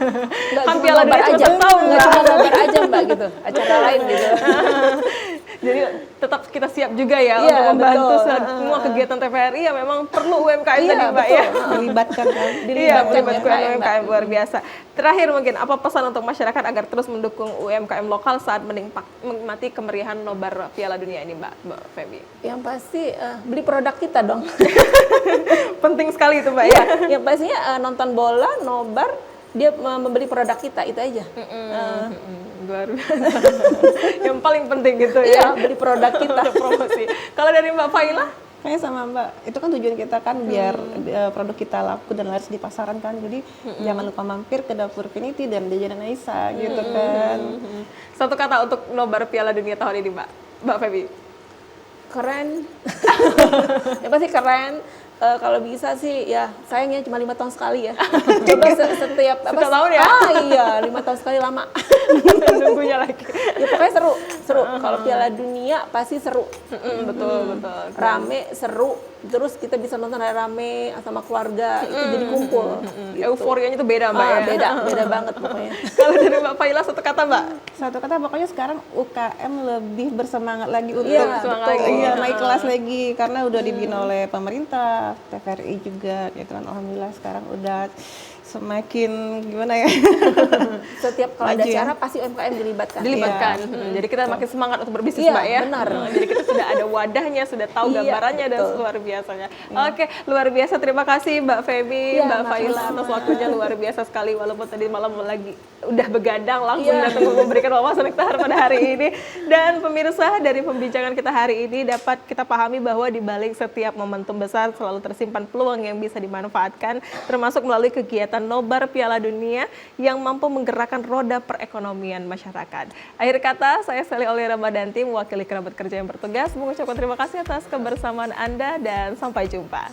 Kan Piala Dunia cuma setahun cuma nobar aja Mbak gitu, acara lain gitu. Jadi tetap kita siap juga ya Iya, untuk membantu betul. semua kegiatan TVRI yang memang perlu UMKM Iya, tadi Mbak betul. ya. Dilibatkan kan. Iya, melibatkan UMKM, UMKM luar biasa. Terakhir mungkin apa pesan untuk masyarakat agar terus mendukung UMKM lokal saat menikmati kemeriahan nobar Piala Dunia ini Mbak Feby? Yang pasti beli produk kita dong. Penting sekali itu Mbak ya. ya. Yang pastinya nonton bola, nobar, dia membeli produk kita itu aja. Luar biasa. Yang paling penting gitu Iya, ya. beli produk kita. Promosi. Kalau dari Mbak Faila? Kayak sama Mbak, itu kan tujuan kita kan biar produk kita laku dan laris di pasaran kan. Jadi jangan lupa mampir ke dapur Finity dan jajanan Aisyah gitu kan. Satu kata untuk nobar Piala Dunia tahun ini Mbak Feby. Keren. Ya pasti keren. Kalau bisa sih ya sayangnya cuma 5 tahun sekali ya. Coba setiap tahun ya? Iya, 5 tahun sekali lama. Nunggunya lagi. Ya pokoknya seru. Kalau Piala Dunia pasti seru. Betul. Rame, seru. Terus kita bisa nonton rame sama keluarga, itu jadi kumpul. Gitu. Euforianya itu beda Mbak ya. Beda banget pokoknya. Kalau dari Mbak Faila satu kata Mbak? Satu kata pokoknya sekarang UKM lebih bersemangat lagi untuk naik kelas lagi karena udah dibina oleh pemerintah, TVRI juga gitu kan. Alhamdulillah sekarang udah semakin gimana ya. Setiap kalau ada acara pasti UMKM dilibatkan. Jadi kita makin semangat untuk berbisnis Mbak ya. Benar. Jadi kita sudah ada wadahnya, sudah tahu gambarannya dan luar biasanya. Oke, luar biasa. Terima kasih Mbak Feby, Mbak Faila atas waktunya, luar biasa sekali walaupun tadi malam lagi udah begadang langsung datang memberikan wawasan nektar pada hari ini. Dan pemirsa, dari pembincangan kita hari ini dapat kita pahami bahwa di balik setiap momentum besar selalu tersimpan peluang yang bisa dimanfaatkan, termasuk melalui kegiatan nobar Piala Dunia yang mampu menggerakkan roda perekonomian masyarakat. Akhir kata, saya Sally Aulia Ramadanti mewakili kerabat kerja yang bertugas mengucapkan terima kasih atas kebersamaan Anda dan sampai jumpa.